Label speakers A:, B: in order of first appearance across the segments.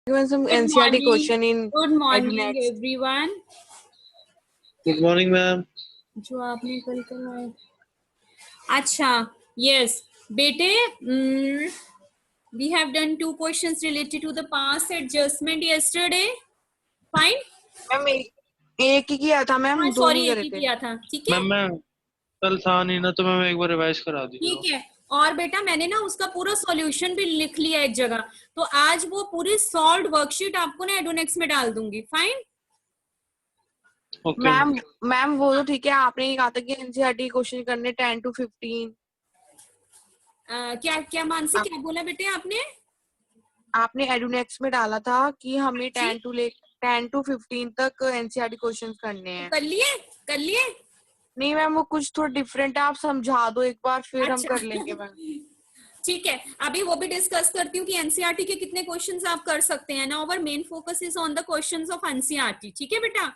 A: given some
B: Good
A: NCERT
B: morning.
A: question in
B: Good morning,
A: EduNext.
B: everyone.
C: Good morning, ma'am.
B: जो आपने कल करवाया। अच्छा, yes, बेटे, we have done 2 questions related to the past adjustment yesterday. Fine.
A: Ma'am एक ही किया था मैम, दो
B: सॉरी,
A: नहीं
B: एक
A: करे
B: ही
A: थे
B: किया था, ठीक है।
C: मैम मैं कल था नहीं ना, तो मैम एक बार रिवाइज करा दीजिए।
B: ठीक है, और बेटा मैंने ना उसका पूरा सॉल्यूशन भी लिख लिया एक जगह, तो आज वो पूरी सॉल्व वर्कशीट आपको ना एडोनेक्स में डाल दूंगी। फाइन।
C: ओके
A: मैम वो तो ठीक है, आपने ये कहा था कि एनसीईआरटी क्वेश्चन करने 10 to 15।
B: क्या क्या मानसी, क्या बोला बेटे आपने?
A: आपने एडुनेक्स में डाला था कि हमें 10 to 15 तक एनसीईआरटी क्वेश्चंस करने हैं।
B: कर लिए, कर लिए।
A: नहीं मैम, वो कुछ थोड़ा डिफरेंट है, आप समझा दो एक बार, फिर हम
B: अच्छा।
A: कर लेंगे मैम।
B: ठीक है, अभी वो भी डिस्कस करती हूँ कि एनसीईआरटी के कितने क्वेश्चंस आप कर सकते हैं ना। Over main focus is on the questions of NCERT. ठीक है बेटा,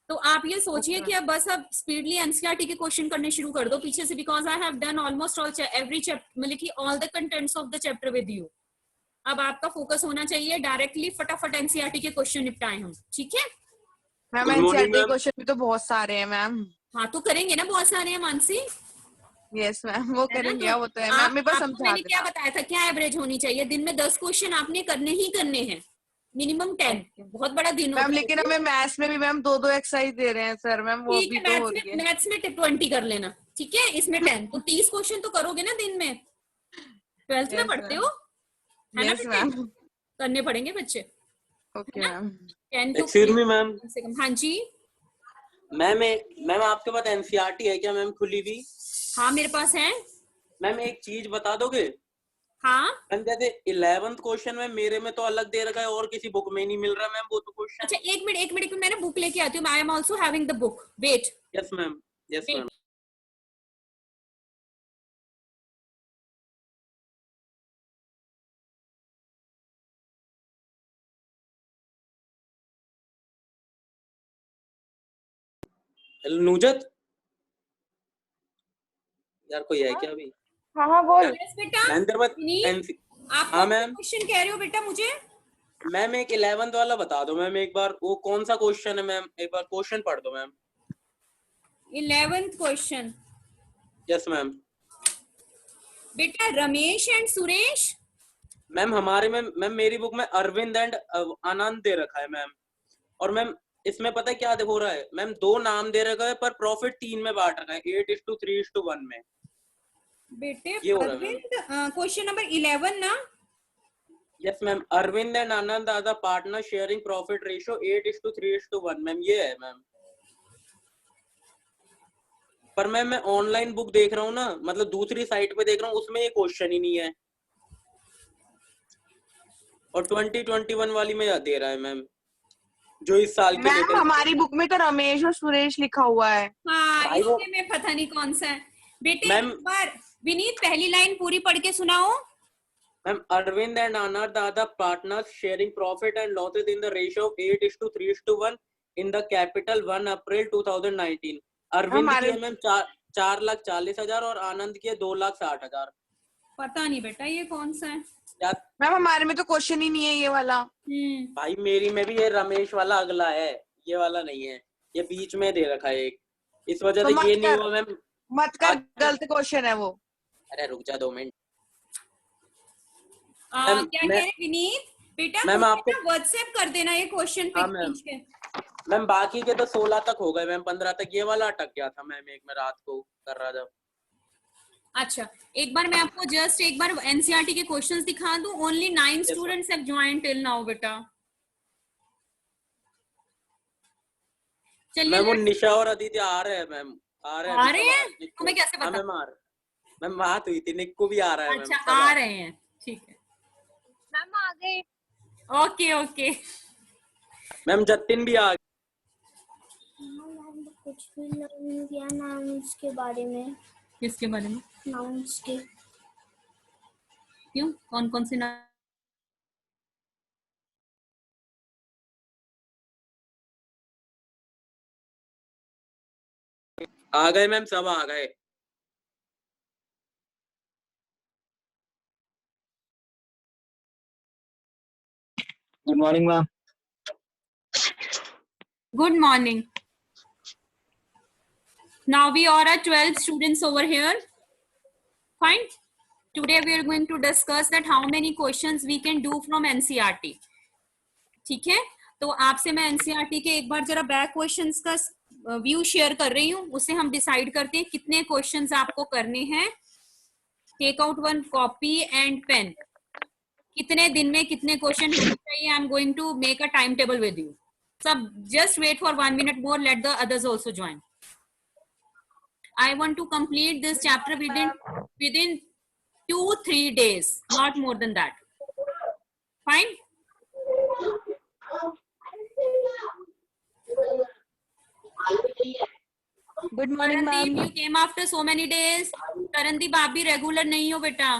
B: तो आप ये सोचिए कि अब बस अब स्पीडली एनसीईआरटी के क्वेश्चन करने शुरू कर दो पीछे से, because I have done almost all every chapter, मतलब कि all the contents of the chapter with you. अब आपका फोकस होना चाहिए डायरेक्टली फटाफट एनसीईआरटी के क्वेश्चन निपटाए हम। ठीक है
A: मैम, एनसीईआरटी क्वेश्चन भी तो बहुत सारे हैं मैम।
B: हाँ, तो करेंगे ना, बहुत सारे हैं मानसी।
A: यस मैम, वो करेंगे,
B: तो
A: वो तो है मैम, मेरे पास
B: आपको
A: समझा
B: मैंने क्या
A: देना।
B: बताया था, क्या एवरेज होनी चाहिए? दिन में 10 क्वेश्चन आपने करने ही करने हैं, मिनिमम 10। बहुत बड़ा दिन
A: मैम
B: होता है।
A: लेकिन हमें मैथ्स में भी मैम 2-2 एक्सरसाइज दे रहे हैं सर मैम, वो
B: ठीक
A: भी
B: है,
A: तो हो रही है।
B: मैथ्स में 20 कर लेना। ठीक है, इसमें 10, तो 30 क्वेश्चन तो करोगे ना दिन में। 12th में
A: यस
B: पढ़ते हो,
A: मैम,
B: है ना
A: यस
B: बेटे?
A: मैम।
B: करने पड़ेंगे बच्चे, है
A: ओके
B: ना।
A: Ma'am.
B: 10 to
D: excuse me ma'am.
B: कम से कम। हाँ जी
D: मैम आपके पास एनसीईआरटी है क्या मैम, खुली हुई?
B: हाँ, मेरे पास है।
D: मैम एक चीज बता दोगे?
B: हाँ,
D: मैम जैसे 11th क्वेश्चन में मेरे में तो अलग दे रखा है और किसी बुक में नहीं मिल रहा मैम वो तो क्वेश्चन।
B: अच्छा, एक मिनट, मैं ना बुक लेके आती हूँ। I am also having the book, wait.
D: Yes ma'am, yes ma'am. Hello Nuzhat, यार कोई है क्या अभी?
A: हाँ बोल।
B: यस बेटा।
D: मैम तेरे पास
B: आप
D: हाँ
B: कौन सा
D: मैम।
B: क्वेश्चन कह रहे हो बेटा मुझे?
D: मैम एक 11th वाला बता दो मैम एक बार, वो कौन सा क्वेश्चन है मैम, एक बार क्वेश्चन पढ़ दो ma'am.
B: 11th question
D: yes ma'am.
B: बेटा, रमेश एंड सुरेश।
D: मैम हमारे में मैम मेरी बुक में अरविंद एंड आनंद दे रखा है मैम, और मैम इसमें पता है क्या हो रहा है मैम, 2 नाम दे रखा है पर प्रॉफिट 3 में बांट रखा है, 8:3:1 में।
B: बेटे
D: ये हो रहा है मैम।
B: अरविंद, क्वेश्चन नंबर 11 ना।
D: Yes ma'am, Arvind and Anand are the partner sharing profit ratio 8:3:1 ma'am, ये है मैम। पर मैम मैं ऑनलाइन बुक देख रहा हूँ ना, मतलब दूसरी साइट पे देख रहा हूँ, उसमें ये क्वेश्चन ही नहीं है, और 2021 वाली में दे रहा है मैम, जो इस साल के
A: मैम
D: लेटेस्ट।
A: हमारी बुक में तो रमेश और सुरेश लिखा हुआ है।
B: हाँ,
D: भाई वो
B: इसमें मैं पता नहीं कौन सा है। बेटे
D: मैम,
B: एक बार विनीत पहली लाइन पूरी पढ़ के सुनाओ।
D: Ma'am Arvind and Anand are the partners sharing profit and losses in the ratio of 8:3:1 in the capital 1 April 2019। Arvind की
A: हमारे
D: है मैम 4,40,000 और आनंद की है 2,60,000।
B: पता नहीं बेटा ये कौन सा है।
D: यार
A: मैम हमारे में तो क्वेश्चन ही नहीं है ये वाला।
D: भाई मेरी में भी ये रमेश वाला अगला है, ये वाला नहीं है, ये बीच में दे रखा है एक, इस वजह
A: तो
D: से ये नहीं हुआ मैम।
A: मत कर, गलत क्वेश्चन है वो।
D: अरे रुक जा 2 मिनट।
B: क्या कह रहे विनीत? बेटा
D: मैम
B: मुझे
D: आपको
B: ना व्हाट्सएप कर देना ये क्वेश्चन
D: हाँ
B: पिक
D: मैम,
B: खींच के।
D: मैम बाकी के तो 16 तक हो गए मैम, 15 तक ये वाला अटक गया था मैम, एक मैं रात को कर रहा था।
B: अच्छा, एक बार मैं आपको जस्ट एक बार एनसीईआरटी के क्वेश्चंस दिखा दूं। Only 9
D: Yes,
B: students have joined till now बेटा। चलिए
D: मैम वो निशा और आदित्य आ रहे हैं मैम, आ रहे हैं अभी, सब आ रहे हैं।
B: हमें कैसे
D: हाँ
B: पता?
D: मैम आ रहे, मैम बात हुई थी, निक्कू भी आ रहा है मैम,
B: अच्छा,
D: सब
B: आ रहे हैं, ठीक है
E: मैम आ गए।
B: Okay okay.
D: मैम जतिन भी आ गए।
E: कुछ भी लर्न किया नाउन्स के बारे में।
B: किसके बारे में?
E: नाउन्स के।
B: क्यों, कौन कौन से नाम?
D: आ गए मैम, सब आ गए।
F: Good morning ma'am.
B: Good morning. Now we are at 12 students over here. Fine. Today we are going to discuss that how many questions we can do from NCERT. ठीक है, तो आपसे मैं NCERT के एक बार जरा बैक क्वेश्चंस का view share कर रही हूँ, उससे हम डिसाइड करते हैं कितने क्वेश्चंस आपको करने हैं। Take out one copy and pen. कितने दिन में कितने क्वेश्चन होने चाहिए? I am going to make a time table with you. सब just wait for 1 minute more, let the others also join. I want to complete this chapter within 2-3 days, not more than that. Fine.
G: Good morning,
B: Tarandeep,
G: ma'am.
B: you came after so many days. Tarandeep, आप भी regular नहीं हो बेटा।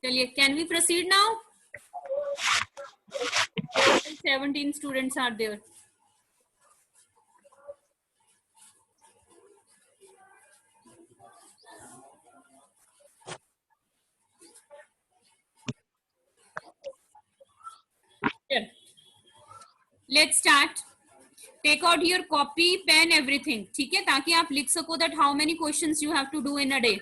B: चलिए, can we proceed now? 17 students are there. Here. Let's start. Take out your copy, pen, everything. ठीक है, ताकि आप लिख सको that how many questions you have to do in a day.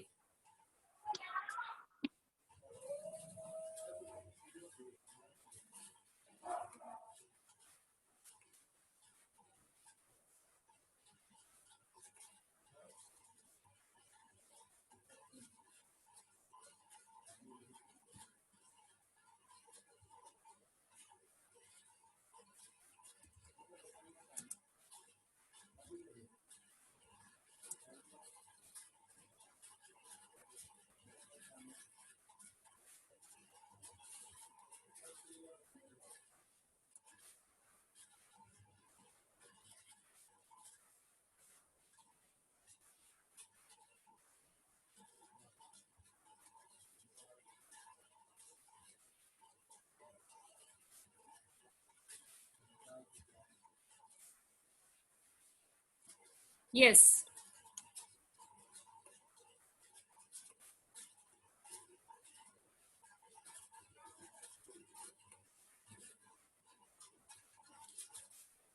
B: Yes.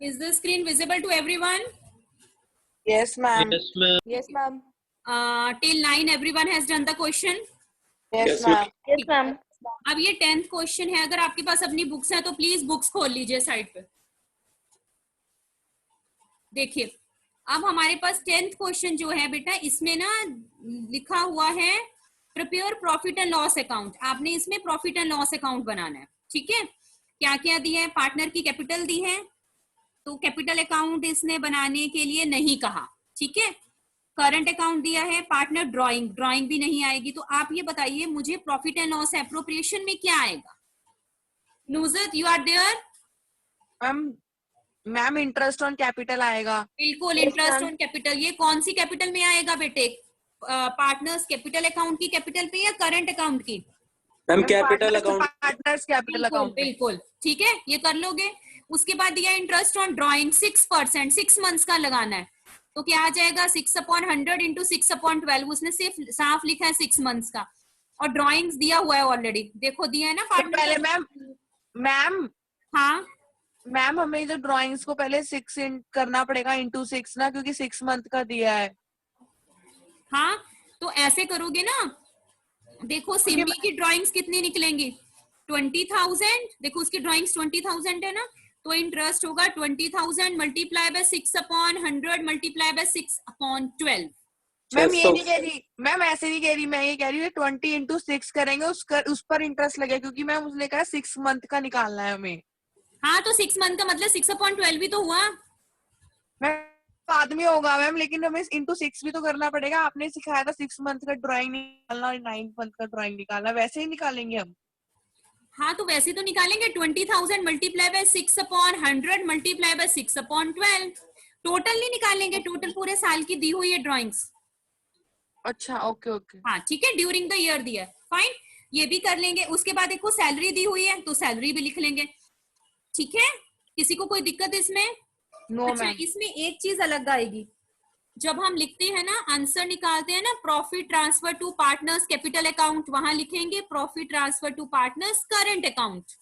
B: Is the screen visible to everyone?
A: Yes, ma'am.
C: Yes, ma'am.
G: Yes, ma'am.
B: Till 9 everyone has done the question.
A: Yes, ma'am.
G: Yes, ma'am.
B: अब ये 10th question है, अगर आपके पास अपनी books हैं तो please books खोल लीजिए साइड पे। देखिए, अब हमारे पास 10th क्वेश्चन जो है बेटा, इसमें ना लिखा हुआ है prepare profit and loss account. आपने इसमें प्रॉफिट एंड लॉस अकाउंट बनाना है। ठीक है, क्या क्या दिया है? पार्टनर की कैपिटल दी है, तो कैपिटल अकाउंट इसने बनाने के लिए नहीं कहा। ठीक है, करंट अकाउंट दिया है, पार्टनर ड्राइंग भी नहीं आएगी। तो आप ये बताइए मुझे प्रॉफिट एंड लॉस एप्रोप्रिएशन में क्या आएगा? Nusrat, you are there?
A: Ma'am interest on capital आएगा।
B: बिल्कुल, इंटरेस्ट ऑन कैपिटल। ये कौन सी कैपिटल में आएगा बेटे? पार्टनर्स कैपिटल अकाउंट की कैपिटल पे या करंट अकाउंट की?
D: Ma'am capital account.
A: Partners capital account.
B: बिल्कुल ठीक है, ये कर लोगे। उसके बाद दिया इंटरेस्ट ऑन ड्राइंग 6%, 6 मंथ्स का लगाना है। तो क्या आ जाएगा? 6/100 इंटू 6/12। उसने सिर्फ साफ लिखा है 6 मंथ्स का, और ड्राइंग्स दिया हुआ है ऑलरेडी। देखो दिया है ना पार्टनर।
A: पहले मैम
B: हाँ
A: मैम हमें जो ड्राइंग्स को पहले 6 करना पड़ेगा इंटू 6 ना, क्योंकि 6 मंथ का दिया है।
B: हाँ, तो ऐसे करोगे ना। देखो सिम्बी की ड्राइंग्स कितनी निकलेंगी? 20,000। देखो उसकी ड्राइंग्स 20,000 है ना, तो इंटरेस्ट होगा 20,000 multiply by 6/100 multiply by 6/12।
A: Ma'am ये नहीं कह रही, मैम ऐसे नहीं कह रही, मैं ये कह रही हूँ 20 इंटू 6 करेंगे, उस पर इंटरेस्ट लगेगा, क्योंकि मैम उसने कहा 6 मंथ का निकालना है हमें।
B: हाँ, तो 6 मंथ का मतलब 6/12 भी तो हुआ।
A: बाद में होगा मैम, लेकिन हमें इंटू 6 भी तो करना पड़ेगा। आपने सिखाया था 6 मंथ का ड्राइंग निकालना और 9 मंथ का ड्राइंग निकालना, वैसे ही निकालेंगे हम।
B: हाँ, तो वैसे तो निकालेंगे 20,000 multiply by 6/100 multiply by 6/12। Total नहीं निकालेंगे, टोटल पूरे साल की दी हुई है ड्राइंग्स।
A: अच्छा, ओके ओके।
B: हाँ ठीक है, ड्यूरिंग द ईयर दिया। फाइन, ये भी कर लेंगे। उसके बाद देखो सैलरी दी हुई है, तो सैलरी भी लिख लेंगे। ठीक है, किसी को कोई दिक्कत इसमें?
A: नो
B: अच्छा,
A: मैम।
B: इसमें एक चीज अलग आएगी। जब हम लिखते हैं ना, आंसर निकालते हैं ना, profit transfer to partners capital account, वहां लिखेंगे profit transfer to partners current account.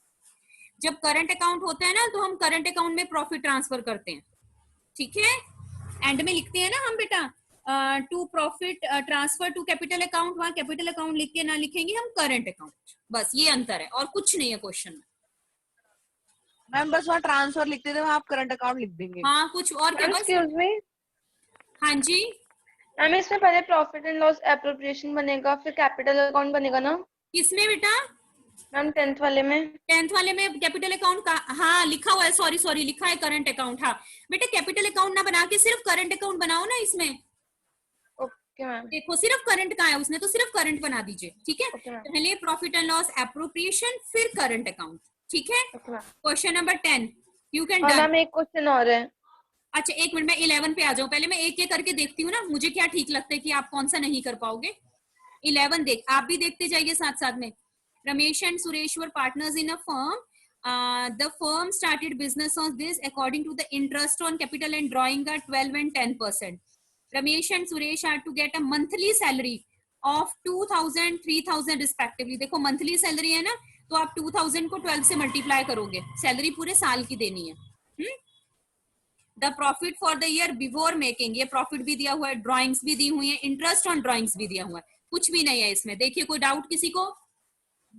B: जब करंट अकाउंट होता है ना, तो हम करंट अकाउंट में प्रॉफिट ट्रांसफर करते हैं, ठीक है। एंड में लिखते हैं ना हम बेटा, to profit transfer to capital account, वहां कैपिटल अकाउंट लिख के ना लिखेंगे हम करंट अकाउंट। बस ये अंतर है और कुछ नहीं है क्वेश्चन में।
A: मैम बस वहाँ ट्रांसफर लिखते थे, वहाँ आप करंट अकाउंट लिख देंगे।
B: हाँ, कुछ और क्या? बस
F: एक्सक्यूज मी
B: हाँ जी,
F: मैम, इसमें पहले प्रॉफिट एंड लॉस एप्रोप्रिएशन बनेगा, फिर कैपिटल अकाउंट बनेगा ना
B: किसमें बेटा?
F: मैम? 10th वाले में।
B: 10th वाले में कैपिटल अकाउंट का, हाँ लिखा हुआ है, सॉरी लिखा है करंट अकाउंट। हाँ बेटा, कैपिटल अकाउंट ना बना के सिर्फ करंट अकाउंट बनाओ ना इसमें।
F: Okay ma'am.
B: देखो सिर्फ करंट का है उसने, तो सिर्फ करंट बना दीजिए, ठीक है।
F: Okay ma'am.
B: पहले प्रॉफिट एंड लॉस एप्रोप्रिएशन, फिर करंट अकाउंट, ठीक है।
F: Okay ma'am.
B: Question number 10 you can
F: और
B: डन।
F: मैम एक क्वेश्चन और है।
B: अच्छा एक मिनट, मैं 11 पे आ जाऊं, पहले मैं एक एक करके देखती हूँ ना, मुझे क्या ठीक लगता है कि आप कौन सा नहीं कर पाओगे। 11 देख, आप भी देखते जाइए साथ साथ में। Ramesh and Suresh were partners in a firm. The firm started business on this according to the interest on capital and drawing are 12 and 10%. Ramesh and Suresh are to get a monthly salary of 2000, 3000 respectively. देखो monthly salary है ना, तो आप 2000 को 12 से multiply करोगे, salary पूरे साल की देनी है। The profit for the year before making, ये प्रॉफिट भी दिया हुआ है, ड्राइंग्स भी दी हुई है, इंटरेस्ट ऑन ड्राइंग्स भी दिया हुआ है, कुछ भी नहीं है इसमें। देखिए कोई डाउट किसी को?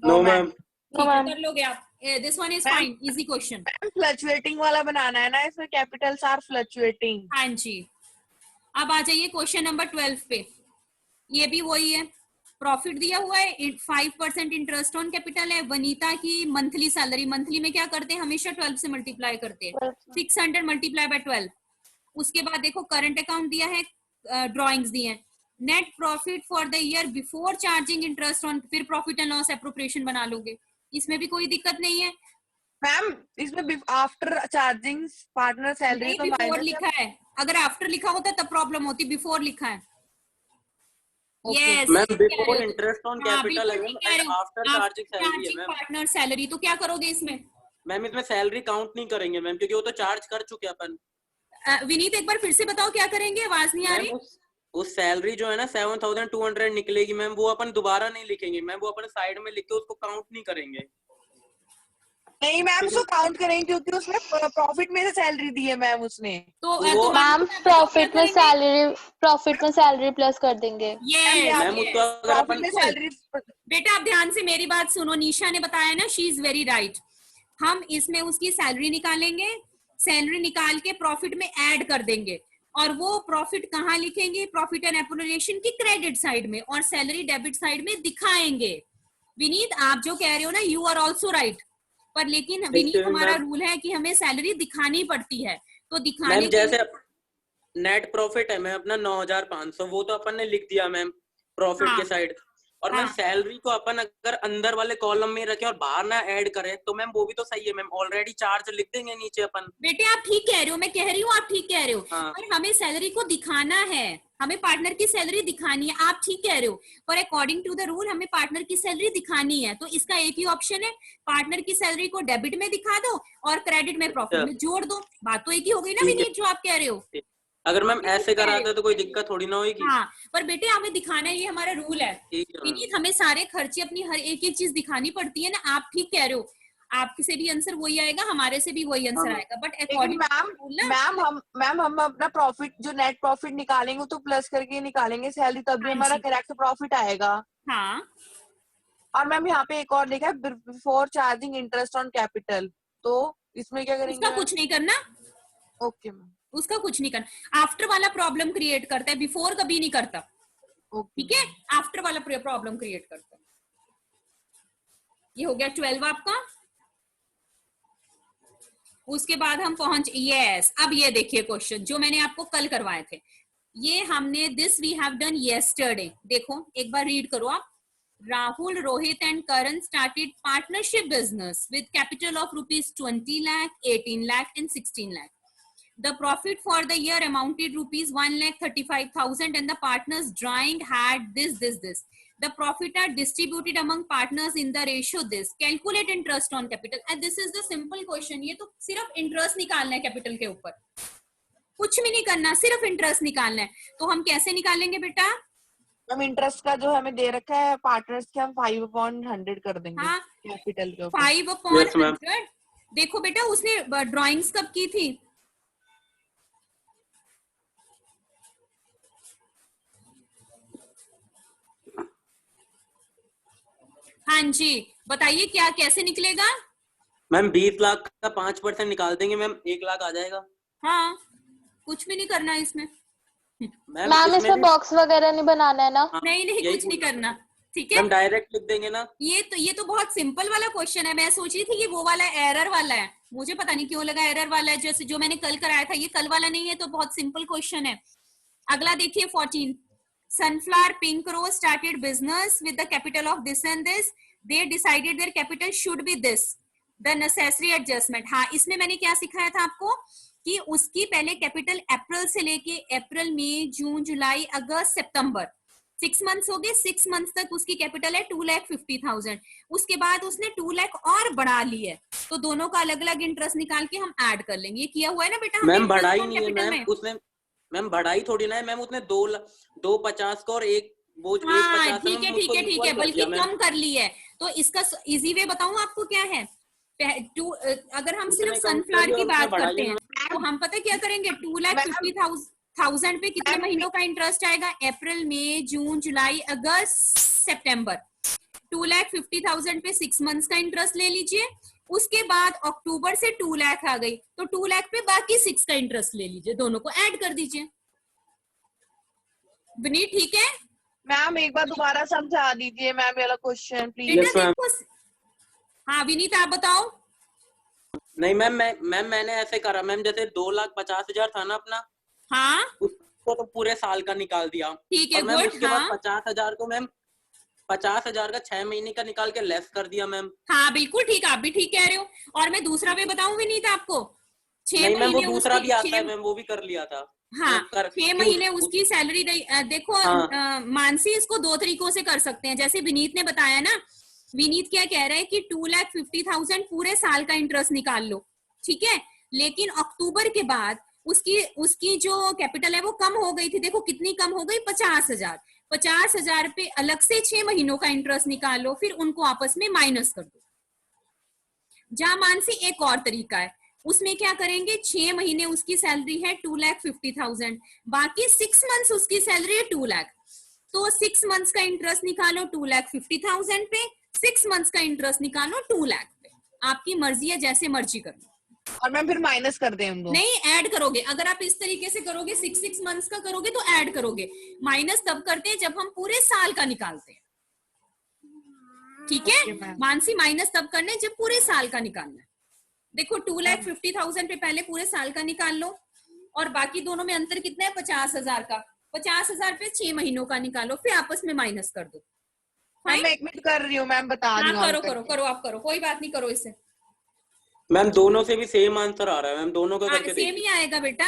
D: No ma'am.
B: ठीक है, कर लोगे आप। This one is fine, easy question.
A: Fluctuating वाला बनाना है ना, इसमें कैपिटल्स आर फ्लक्चुएटिंग।
B: हाँ जी, अब आ जाइए क्वेश्चन नंबर 12 पे। ये भी वही है, प्रॉफिट दिया हुआ है, 5% इंटरेस्ट ऑन कैपिटल है। वनीता की मंथली सैलरी, मंथली में क्या करते हैं, हमेशा 12 से मल्टीप्लाई करते हैं, 600 मल्टीप्लाई बाय 12। उसके बाद देखो करंट अकाउंट दिया है, ड्रॉइंग्स दिए हैं। Net profit for the year before charging interest on, फिर प्रॉफिट एंड लॉस एप्रोप्रिएशन बना लोगे, इसमें भी कोई दिक्कत नहीं है।
A: मैम इसमें आफ्टर चार्जिंग पार्टनर सैलरी तो
B: बिफोर
A: माइनस
B: लिखा है, अगर आफ्टर लिखा होता तब प्रॉब्लम होती, बिफोर लिखा है।
A: Okay.
B: Yes
D: ma'am before interest on capital है ma'am, and after charging salary है मैम।
B: पार्टनर सैलरी, तो क्या करोगे इसमें?
D: मैम इसमें सैलरी काउंट नहीं करेंगे मैम, क्योंकि वो तो चार्ज कर चुके हैं अपन।
B: विनीत एक बार फिर से बताओ क्या करेंगे, आवाज नहीं आ रही।
D: मैम उस सैलरी जो है ना 7200 निकलेगी मैम, वो अपन दोबारा नहीं लिखेंगे मैम, वो अपन साइड में लिख के उसको काउंट नहीं करेंगे।
A: नहीं मैम, उसको काउंट करेंगे क्योंकि उसने प्रॉफिट में से सैलरी दी है मैम उसने।
B: तो
D: वो-
F: मैम प्रॉफिट में सैलरी प्लस कर देंगे।
B: ये
D: मैम उसको अगर
A: प्रॉफिट
D: अपन
A: में सैलरी
B: बेटा आप ध्यान से मेरी बात सुनो, निशा ने बताया ना, शी इज वेरी राइट। हम इसमें उसकी सैलरी निकालेंगे, सैलरी निकाल के प्रॉफिट में ऐड कर देंगे, और वो प्रॉफिट कहाँ लिखेंगे, प्रॉफिट एंड एप्रोप्रिएशन की क्रेडिट साइड में, और सैलरी डेबिट साइड में दिखाएंगे। विनीत आप जो कह रहे हो ना, यू आर ऑल्सो राइट, पर लेकिन विनीत हमारा रूल है कि हमें सैलरी दिखानी पड़ती है, तो दिखाने
D: मैम जैसे नेट प्रॉफिट है मैम अपना 9500, वो तो अपन ने लिख दिया मैम प्रॉफिट
B: हाँ,
D: के साइड, और मैम
B: हाँ,
D: सैलरी को अपन अगर अंदर वाले कॉलम में रखें और बाहर ना ऐड करें तो मैम वो भी तो सही है मैम, ऑलरेडी चार्ज लिख देंगे नीचे अपन।
B: बेटे आप ठीक कह रहे हो, मैं कह रही हूँ आप ठीक कह रहे हो,
D: हाँ।
B: पर हमें सैलरी को दिखाना है, हमें पार्टनर की सैलरी दिखानी है। आप ठीक कह रहे हो, पर अकॉर्डिंग टू द रूल हमें पार्टनर की सैलरी दिखानी है, तो इसका एक ही ऑप्शन है, पार्टनर की सैलरी को डेबिट में दिखा दो और क्रेडिट में प्रॉफिट में जोड़ दो, बात तो एक ही हो गई ना
D: ठीक है।
B: विनीत, जो आप कह रहे हो।
D: अगर मैम ऐसे कराते तो कोई दिक्कत थोड़ी ना होगी।
B: हाँ, पर बेटे हमें दिखाना है, ये हमारा रूल है।
D: ठीक है मैम।
B: विनीत हमें सारे खर्चे अपनी हर एक एक चीज दिखानी पड़ती है ना, आप ठीक कह रहे हो, आपसे से भी आंसर वही आएगा, हमारे से भी वही आंसर
D: हाँ।
B: आएगा, बट
A: लेकिन
B: अकॉर्डिंग
A: मैम हम अपना प्रॉफिट जो नेट प्रॉफिट निकालेंगे तो प्लस करके निकालेंगे सैलरी, तब भी
B: हाँ
A: हमारा
B: जी।
A: करेक्ट प्रॉफिट आएगा।
B: हाँ
A: और मैम यहाँ पे एक और लिखा है before charging interest on capital, तो इसमें क्या करेंगे?
B: उसका कुछ नहीं करना,
A: ओके मैम,
B: उसका कुछ नहीं करना। आफ्टर वाला प्रॉब्लम क्रिएट करता है, बिफोर कभी नहीं करता,
A: ओके
B: ठीक है, आफ्टर वाला प्रॉब्लम क्रिएट करता है। ये हो गया 12 आपका। उसके बाद हम यस, अब ये देखिए क्वेश्चन जो मैंने आपको कल करवाए थे, ये हमने this we have done yesterday. देखो एक बार रीड करो आप। Rahul, Rohit and Karan started partnership business with capital of rupees 20 lakh, 18 lakh and 16 lakh. The profit for the year amounted rupees 1,35,000 and the partners drawing had this. The profit are distributed among partners in the ratio this. Calculate interest on capital. And this is the simple question. ये तो सिर्फ interest निकालना है capital के ऊपर, कुछ भी नहीं करना, सिर्फ इंटरेस्ट निकालना है। तो हम कैसे निकालेंगे बेटा?
A: हम इंटरेस्ट का जो हमें दे रखा है पार्टनर्स के, हम 5/100 कर देंगे
B: हाँ,
A: कैपिटल के ऊपर।
B: 5/100। देखो बेटा उसने ड्राइंग्स कब की थी? हाँ जी, बताइए क्या कैसे निकलेगा?
D: मैम 20 लाख का 5% निकाल देंगे मैम, 1 लाख आ जाएगा।
B: हाँ, कुछ भी नहीं करना है इसमें।
F: मैम इसमें बॉक्स वगैरह नहीं बनाना है ना?
B: नहीं नहीं, कुछ नहीं करना, ठीक है।
D: हम डायरेक्ट लिख देंगे ना।
B: ये तो बहुत सिंपल वाला क्वेश्चन है। मैं सोच रही थी कि वो वाला एरर वाला है, मुझे पता नहीं क्यों लगा एरर वाला है, जैसे जो मैंने कल कराया था। ये कल वाला नहीं है, तो बहुत सिंपल क्वेश्चन है। अगला देखिए 14। Sunflower Pink Rose started business with the capital of this and this. They decided their capital should be this. The necessary adjustment. हाँ, इसमें मैंने क्या सिखाया था आपको कि उसकी पहले कैपिटल अप्रैल से लेके अप्रैल, मई, जून, जुलाई, अगस्त, सितंबर 6 मंथ्स हो गए। 6 मंथ्स तक उसकी कैपिटल है 2,50,000। उसके बाद उसने 2 लाख और बढ़ा ली है, तो दोनों का अलग अलग इंटरेस्ट निकाल के हम ऐड कर लेंगे। ये किया हुआ है ना बेटा?
D: मैम बढ़ाई नहीं है मैम, उसने मैम बढ़ाई थोड़ी ना है मैम, उसने 2,50 का और एक वो
B: हाँ,
D: 1,50
B: ठीक है ठीक है ठीक है, बल्कि कम कर ली है। तो इसका इजी वे बताऊं आपको क्या है? अगर हम सिर्फ सनफ्लावर की बात करते हैं तो हम पता क्या करेंगे? 2,50,000 पे कितने महीनों का इंटरेस्ट आएगा? अप्रैल, मई, जून, जुलाई, अगस्त, सितंबर। 2,50,000 पे 6 मंथ्स का इंटरेस्ट ले लीजिए। उसके बाद अक्टूबर से 2 लाख आ गई, तो 2 लाख पे बाकी 6 का इंटरेस्ट ले लीजिए, दोनों को ऐड कर दीजिए। विनीत ठीक है?
A: मैम एक बार दोबारा समझा दीजिए मैम ये वाला क्वेश्चन प्लीज।
B: बेटा देखो, हाँ विनीत आप बताओ।
D: नहीं मैम मैंने ऐसे करा मैम, जैसे 2,50,000 था ना अपना,
B: हाँ
D: उसको तो पूरे साल का निकाल दिया।
B: ठीक है,
D: और मैम
B: गुड।
D: उसके
B: हाँ
D: बाद 50,000 को मैम 50,000 का 6 महीने का निकाल के लेस कर दिया मैम।
B: हाँ बिल्कुल ठीक, आप भी ठीक कह रहे हो। और मैं दूसरा भी बताऊं विनीत आपको? 6
D: नहीं मैम वो
B: महीने
D: दूसरा भी आता है
B: छह,
D: मैम, वो भी कर लिया था।
B: हाँ
D: वो कर-
B: 6 महीने उसकी सैलरी देखो
D: हाँ।
B: मानसी इसको 2 तरीकों से कर सकते हैं, जैसे विनीत ने बताया ना। विनीत क्या कह रहा है कि 2,50,000 पूरे साल का इंटरेस्ट निकाल लो, ठीक है। लेकिन अक्टूबर के बाद उसकी जो कैपिटल है वो कम हो गई थी। देखो कितनी कम हो गई? 50,000। 50,000 पे अलग से 6 महीनों का इंटरेस्ट निकाल लो, फिर उनको आपस में माइनस कर दो। जहां मानसी एक और तरीका है, उसमें क्या करेंगे? 6 महीने उसकी सैलरी है 2,50,000, बाकी 6 मंथ्स उसकी सैलरी है 2 लाख। तो 6 मंथ्स का इंटरेस्ट निकालो 2,50,000 पे, 6 मंथ्स का इंटरेस्ट निकालो 2 लाख पे। आपकी मर्जी है, जैसे मर्जी कर लो।
A: और मैम फिर माइनस कर दें हम दो?
B: नहीं, ऐड करोगे। अगर आप इस तरीके से करोगे 6 मंथ्स का करोगे तो ऐड करोगे। माइनस तब करते हैं जब हम पूरे साल का निकालते हैं, ठीक है। मानसी माइनस तब करना है जब पूरे साल का निकालना है। देखो 2,50,000 पे पहले पूरे साल का निकाल लो, और बाकी दोनों में अंतर कितना है? 50,000 का। 50,000 पे 6 महीनों का निकालो, फिर आपस में माइनस कर दो।
A: मैं 1 मिनट कर रही हूँ मैम, बता रही हूँ।
B: करो आप करो, कोई बात नहीं, करो इसे।
D: मैम दोनों से भी सेम आंसर आ रहा है मैम, दोनों का करके
B: सेम ही आएगा बेटा।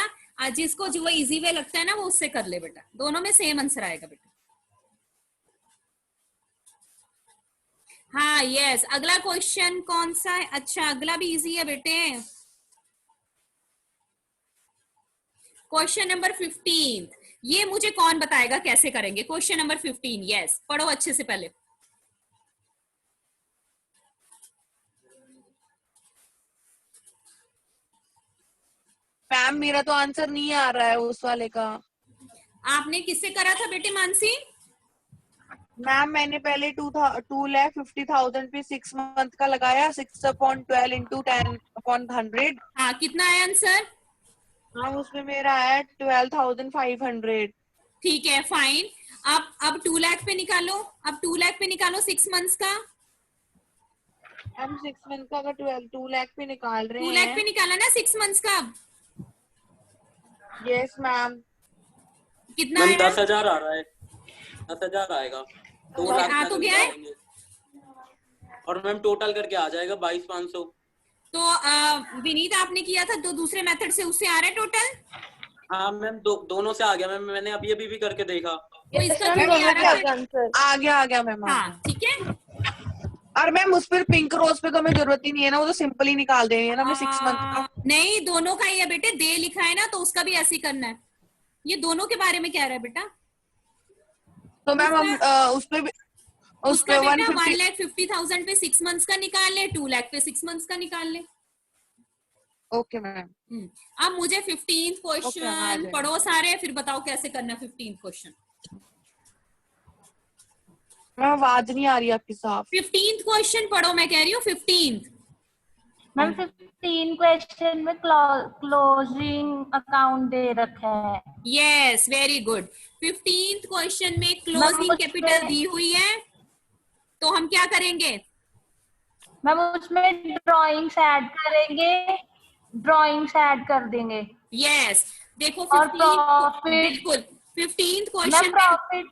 B: जिसको जो इजी वे लगता है ना वो उससे कर ले बेटा, दोनों में सेम आंसर आएगा बेटा। हाँ यस, अगला क्वेश्चन कौन सा है? अच्छा अगला भी इजी है बेटे। Question number 15। ये मुझे कौन बताएगा कैसे करेंगे? Question number 15। यस, पढ़ो अच्छे से पहले।
A: मैम मेरा तो आंसर नहीं आ रहा है उस वाले का।
B: आपने किससे करा था बेटे मानसी?
A: मैम मैंने पहले 2,50,000 पे 6 मंथ का लगाया, 6/12 इंटू 10/100।
B: हाँ, कितना आया आंसर?
A: हाँ उसमें मेरा आया 12,500।
B: ठीक है, फाइन। अब 2 लाख पे निकालो। अब 2 लाख पे निकालो 6 मंथ्स का।
A: हम 6 मंथ का अगर 2 लाख पे निकाल रहे
B: 2
A: हैं।
B: लाख पे निकाला ना 6 मंथ्स का।
A: Yes ma'am.
B: कितना
D: मैम
B: आया?
D: 10,000 आ रहा है, 10,000 आएगा। 2 लाख
B: आ तो गया है।
D: और मैम टोटल करके आ जाएगा 22,500।
B: तो विनीत आपने किया था तो दूसरे मेथड से, उससे आ रहा है टोटल?
D: हाँ मैम दोनों से आ गया मैम, मैंने अभी भी करके देखा।
B: तो इसका
F: मैम
B: क्यों नहीं आ
F: दोनों
B: रहा
F: के
B: है?
F: आंसर
A: आ गया मैम।
B: हाँ ठीक है।
A: और मैम उस पर पिंक रोज पे तो हमें जरूरत ही नहीं है ना, वो तो सिंपल ही निकाल देंगे ना हमें 6 मंथ का।
B: नहीं, दोनों का ही है बेटे, दे लिखा है ना, तो उसका भी ऐसे ही करना है। ये दोनों के बारे में कह रहा है बेटा।
A: तो मैम हम उस पे
B: उसका बेटा
A: 150
B: 1,50,000 पे 6 मंथ्स का निकाल ले, 2 लाख पे 6 मंथ्स का निकाल ले।
A: Okay ma'am.
B: अब मुझे 15th
A: Okay, हाँ, आ
B: क्वेश्चन
A: जाएगा।
B: पढ़ो सारे, फिर बताओ कैसे करना 15th क्वेश्चन।
A: मैम आवाज नहीं आ रही आपकी साफ।
B: 15th क्वेश्चन पढ़ो, मैं कह रही हूँ 15th।
G: मैम 15 क्वेश्चन में क्लोजिंग अकाउंट दे रखा है।
B: Yes, very good. 15th question में क्लोजिंग
G: उसमें-
B: कैपिटल दी हुई है, तो हम क्या करेंगे?
G: मैम उसमें ड्राइंग्स ऐड करेंगे, ड्राइंग्स ऐड कर देंगे।
B: यस, देखो
G: और
B: 15th
G: profit-
B: बिल्कुल 15th
G: मैम
B: क्वेश्चन में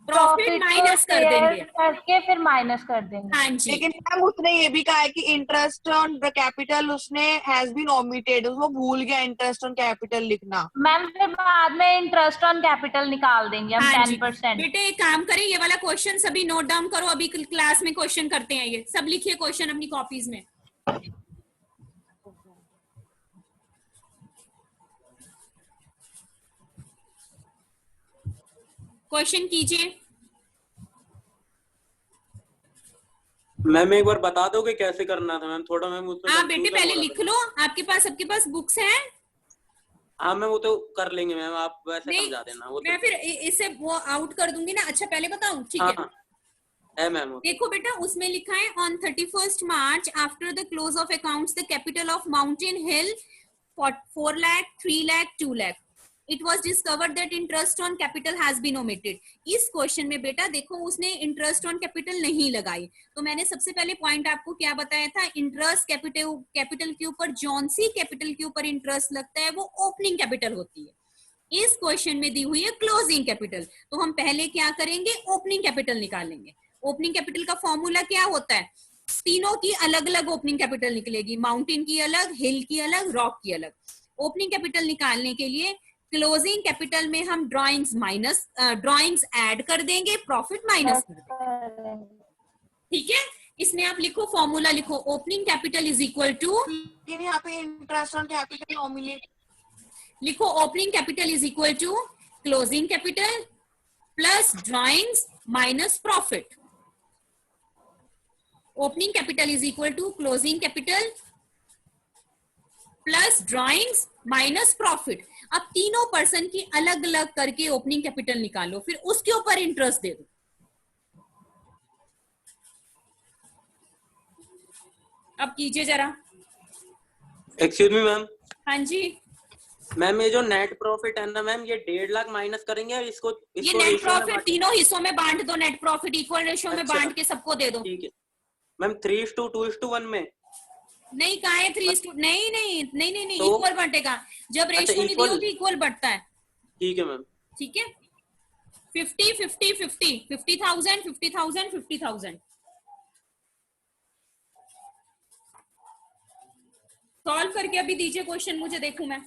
B: प्रॉफिट माइनस कर देंगे।
G: करके फिर माइनस कर देंगे।
B: हाँ जी,
A: लेकिन मैम उसने ये भी कहा है कि इंटरेस्ट ऑन द कैपिटल उसने हैज बीन ओमिटेड, उसको भूल गया इंटरेस्ट ऑन कैपिटल लिखना।
G: मैम फिर बाद में इंटरेस्ट ऑन कैपिटल निकाल देंगे हम
B: हाँ जी।
G: 10%।
B: बेटे एक काम करें, ये वाला क्वेश्चन सभी नोट डाउन करो, अभी क्लास में क्वेश्चन करते हैं, ये सब लिखिए क्वेश्चन अपनी कॉपीज में। क्वेश्चन कीजिए।
D: मैम एक बार बता दोगे कैसे करना था मैम? थोड़ा मैम उसमें
B: हाँ बेटे
D: confusion
B: पहले
D: हो रहा
B: लिख
D: था।
B: लो, आपके पास सबके पास बुक्स हैं?
D: हाँ मैम वो तो कर लेंगे मैम, आप वैसे
B: नहीं,
D: समझा देना वो तो।
B: मैं फिर इसे वो आउट कर दूंगी ना। अच्छा पहले बताऊं, ठीक
D: हाँ
B: है।
D: हाँ है मैम वो तो।
B: देखो बेटा, उसमें लिखा है on 31st March after the close of accounts the capital of mountain hill 4 lakh 3 lakh 2 lakh it was discovered that interest on capital has been omitted. इस क्वेश्चन में बेटा देखो उसने इंटरेस्ट ऑन कैपिटल नहीं लगाई, तो मैंने सबसे पहले पॉइंट आपको क्या बताया था, इंटरेस्ट कैपिटल के ऊपर जौन सी कैपिटल के ऊपर इंटरेस्ट लगता है वो ओपनिंग कैपिटल होती है। इस क्वेश्चन में दी हुई है क्लोजिंग कैपिटल, तो हम पहले क्या करेंगे, ओपनिंग कैपिटल निकालेंगे। ओपनिंग कैपिटल का फॉर्मूला क्या होता है, तीनों की अलग अलग ओपनिंग कैपिटल निकलेगी, माउंटेन की अलग, हिल की अलग, रॉक की अलग। ओपनिंग कैपिटल निकालने के लिए क्लोजिंग कैपिटल में हम ड्राइंग्स ऐड कर देंगे, प्रॉफिट माइनस कर देंगे। ठीक है, इसमें आप लिखो, फॉर्मूला लिखो, opening capital is equal to,
A: लेकिन यहाँ पे इंटरेस्ट ऑन कैपिटल नॉमिनेट
B: लिखो opening capital is equal to closing capital plus drawings minus profit. Opening capital is equal to closing capital plus drawings minus profit. अब तीनों person की अलग अलग करके ओपनिंग कैपिटल निकालो, फिर उसके ऊपर इंटरेस्ट दे दो। अब कीजिए जरा।
D: Excuse me ma'am.
B: हाँ जी,
D: मैम ये जो नेट प्रॉफिट है ना मैम, ये 1.5 लाख माइनस करेंगे और इसको
B: ये नेट
D: ratio में
B: प्रॉफिट
D: बांट-
B: तीनों हिस्सों में बांट दो, नेट प्रॉफिट इक्वल रेशियो में
D: अच्छा।
B: बांट के सबको दे दो।
D: ठीक है मैम, 3:2:1 में।
B: नहीं कहा है 3:2, नहीं नहीं नहीं नहीं नहीं,
D: तो-
B: इक्वल बंटेगा। जब रेशियो नहीं दी
D: equal-
B: होती इक्वल बढ़ता है।
D: ठीक है मैम।
B: ठीक है, 50 50 50 50,000 50,000 50,000 सॉल्व करके अभी दीजिए क्वेश्चन, मुझे देखूं मैं।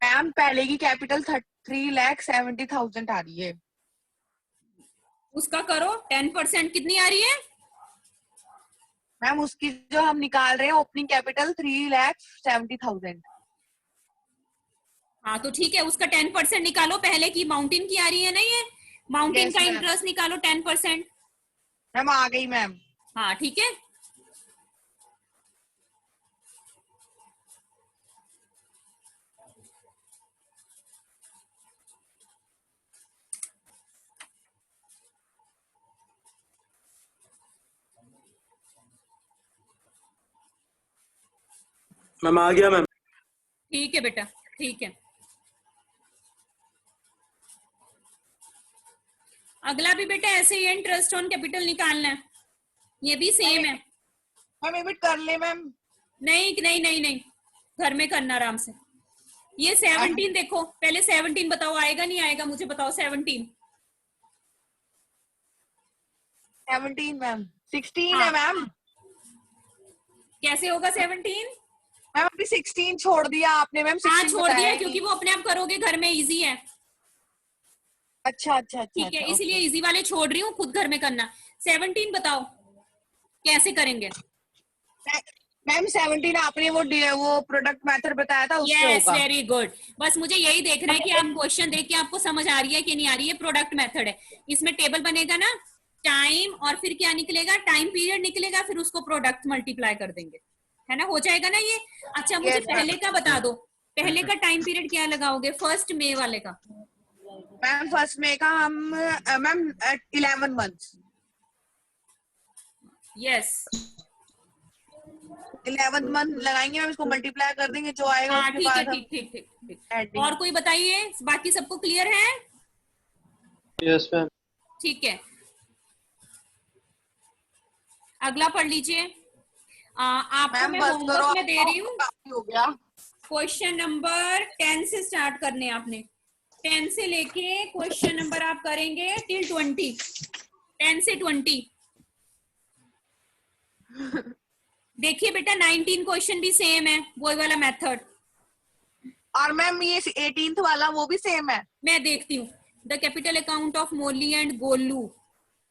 A: मैम पहले की कैपिटल 3,70,000 आ रही है।
B: उसका करो 10%, कितनी आ रही है?
A: मैम उसकी जो हम निकाल रहे हैं ओपनिंग कैपिटल 3,70,000।
B: हाँ तो ठीक है, उसका 10% निकालो, पहले की माउंटेन की आ रही है ना, ये माउंटेन
A: Yes,
B: का
A: ma'am.
B: इंटरेस्ट निकालो 10%।
A: मैम आ गई मैम।
B: हाँ ठीक है,
D: मैम आ गया मैम।
B: ठीक है बेटा, ठीक है। अगला भी बेटा ऐसे ही इंटरेस्ट ऑन कैपिटल निकालना है, ये भी सेम है।
A: मैम एक मिनट कर ले मैम।
B: नहीं नहीं नहीं नहीं, घर में करना आराम से। ये 17 देखो, पहले 17 बताओ, आएगा नहीं आएगा मुझे बताओ। 17
A: 17 मैम। 16
B: हाँ।
A: है मैम।
B: कैसे होगा 17?
A: मैम अभी 16 छोड़ दिया आपने मैम,
B: हाँ
A: 16
B: छोड़
A: बताया
B: दिया
A: ही
B: क्योंकि
A: नहीं।
B: वो अपने आप करोगे, घर में इजी है।
A: अच्छा अच्छा अच्छा
B: ठीक है,
A: अच्छा,
B: इसलिए
A: ओके।
B: इजी वाले छोड़ रही हूँ, खुद घर में करना। 17 बताओ कैसे करेंगे।
A: मैम 17 आपने वो प्रोडक्ट मेथड बताया था उससे
B: यस
A: होगा।
B: Very good. बस मुझे यही देखना है कि आप क्वेश्चन देख के आपको समझ आ रही है कि नहीं आ रही है। प्रोडक्ट मेथड है, इसमें टेबल बनेगा ना, टाइम और फिर क्या निकलेगा, टाइम पीरियड निकलेगा, फिर उसको प्रोडक्ट मल्टीप्लाई कर देंगे, है ना, हो जाएगा ना ये। अच्छा मुझे
A: Yes,
B: पहले
A: ma'am.
B: का बता दो, पहले का टाइम पीरियड क्या लगाओगे, 1 मई वाले का।
A: मैम फर्स्ट में का हम ma'am 11 months,
B: yes
A: 11th month लगाएंगे मैम, इसको मल्टीप्लाई कर देंगे, जो आएगा
B: हाँ
A: उसके
B: ठीक है,
A: बाद हम
B: ठीक ठीक ठीक ठीक।
A: एडिंग।
B: और कोई बताइए, बाकी सबको क्लियर है।
C: Yes ma'am.
B: ठीक है, अगला पढ़ लीजिए। आपको
A: मैम
B: मैं
A: बस करो,
B: होमवर्क में दे रही हूँ।
A: काफी हो गया।
B: क्वेश्चन नंबर 10 से स्टार्ट करने हैं आपने, 10 से लेके क्वेश्चन नंबर आप करेंगे टिल 20, 10 से 20। देखिए बेटा 19 क्वेश्चन भी सेम है, वही वाला मेथड।
A: और मैम ये 18th वाला वो भी सेम है।
B: मैं देखती हूँ। The capital account of Molly and Golu,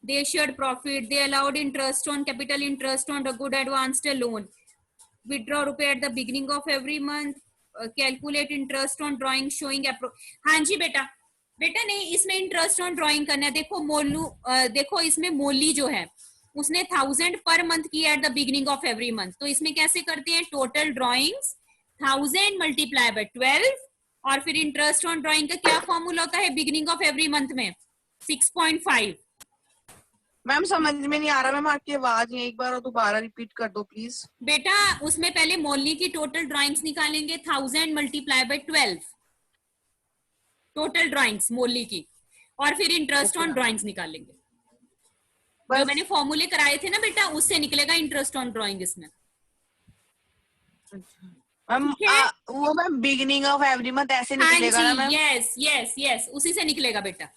B: they shared profit, they allowed interest on capital, interest on the good advanced loan, withdraw rupee at the beginning of every month, calculate interest on drawing showing हाँ जी बेटा, बेटा नहीं इसमें interest on drawing करना है। देखो मोलू देखो इसमें मोली जो है उसने 1000 पर मंथ किया at the beginning of every month, तो इसमें कैसे करते हैं, टोटल ड्राइंग्स 1000 मल्टीप्लाई बाय 12, और फिर इंटरेस्ट ऑन ड्राइंग का क्या फॉर्मूला होता है बिगिनिंग ऑफ एवरी मंथ में, 6.5।
A: मैम समझ में नहीं आ रहा मैम, आपकी आवाज नहीं, एक बार और दोबारा रिपीट कर दो प्लीज।
B: बेटा उसमें पहले मोली की टोटल ड्राइंग्स निकालेंगे, 1000 मल्टीप्लाई बाय 12 टोटल ड्राइंग्स मोली की, और फिर इंटरेस्ट ऑन ड्राइंग्स निकालेंगे। जो मैंने फॉर्मूले कराए थे ना बेटा, उससे निकलेगा इंटरेस्ट ऑन ड्राइंग इसमें।
A: मैम
B: ठीक है?
A: वो ma'am beginning of every month ऐसे
B: हाँ
A: निकलेगा ना
B: जी,
A: मैम।
B: यस यस यस, उसी से निकलेगा बेटा,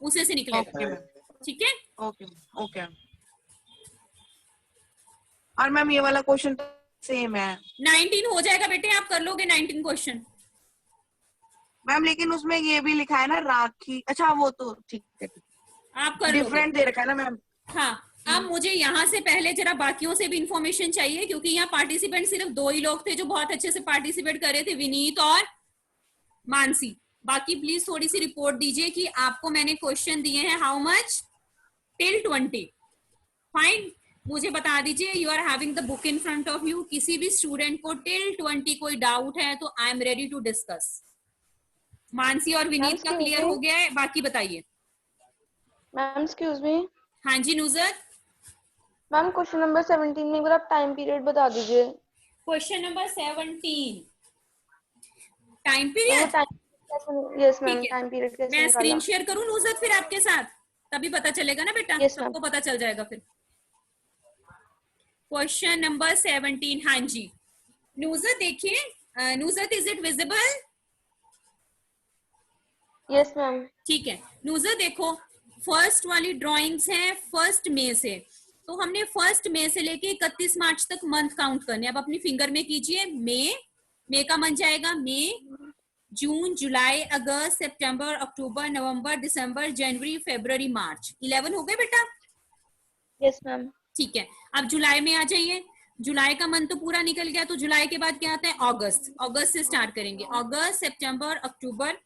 B: उसी से निकलेगा।
A: ओके मैम,
B: ठीक है,
A: ओके ओके। और मैम ये वाला क्वेश्चन सेम है
B: 19 हो जाएगा बेटे, आप कर लोगे 19 क्वेश्चन।
A: मैम, लेकिन उसमें ये भी लिखा है ना राखी, अच्छा वो तो ठीक है,
B: आप कर लोगे।
A: डिफरेंट दे रखा है ना मैम।
B: हाँ, अब मुझे यहाँ से पहले जरा बाकियों से भी इंफॉर्मेशन चाहिए, क्योंकि यहाँ पार्टिसिपेंट सिर्फ 2 ही लोग थे जो बहुत अच्छे से पार्टिसिपेट कर रहे थे, विनीत और मानसी। बाकी प्लीज थोड़ी सी रिपोर्ट दीजिए कि आपको मैंने क्वेश्चन दिए हैं हाउ मच टिल 20। फाइन, मुझे बता दीजिए, you are having the book in front of you. किसी भी स्टूडेंट को टिल 20 कोई डाउट है तो I am ready to discuss. Mansi और विनीत का क्लियर हो गया है, बाकी बताइए।
F: Ma'am excuse me.
B: हाँ जी नुजत।
F: मैम क्वेश्चन नंबर 17 में एक बार आप टाइम पीरियड बता दीजिए।
B: Question number 17 time period.
F: Yes ma'am, time period कैसे
B: मैं
F: निकाला?
B: स्क्रीन शेयर करूं नुजत फिर आपके साथ, तभी पता चलेगा ना बेटा।
F: Yes,
B: सबको पता चल जाएगा फिर। क्वेश्चन नंबर 17, हाँ जी नुजत देखिए, Nuzhat is it visible?
F: Yes ma'am.
B: ठीक है नुजत देखो, फर्स्ट वाली ड्राइंग्स हैं 1 मई से, तो हमने 1 मई से लेके 31 मार्च तक मंथ काउंट करने। अब अपनी फिंगर में कीजिए, मई का मंथ जाएगा, मई, जून, जुलाई, अगस्त, सितंबर, अक्टूबर, नवंबर, दिसंबर, जनवरी, फरवरी, मार्च। 11 हो गए बेटा?
F: Yes ma'am.
B: ठीक है, अब जुलाई में आ जाइए। जुलाई का मंथ तो पूरा निकल गया, तो जुलाई के बाद क्या आता है, अगस्त। अगस्त से स्टार्ट करेंगे, अगस्त, सितंबर, अक्टूबर,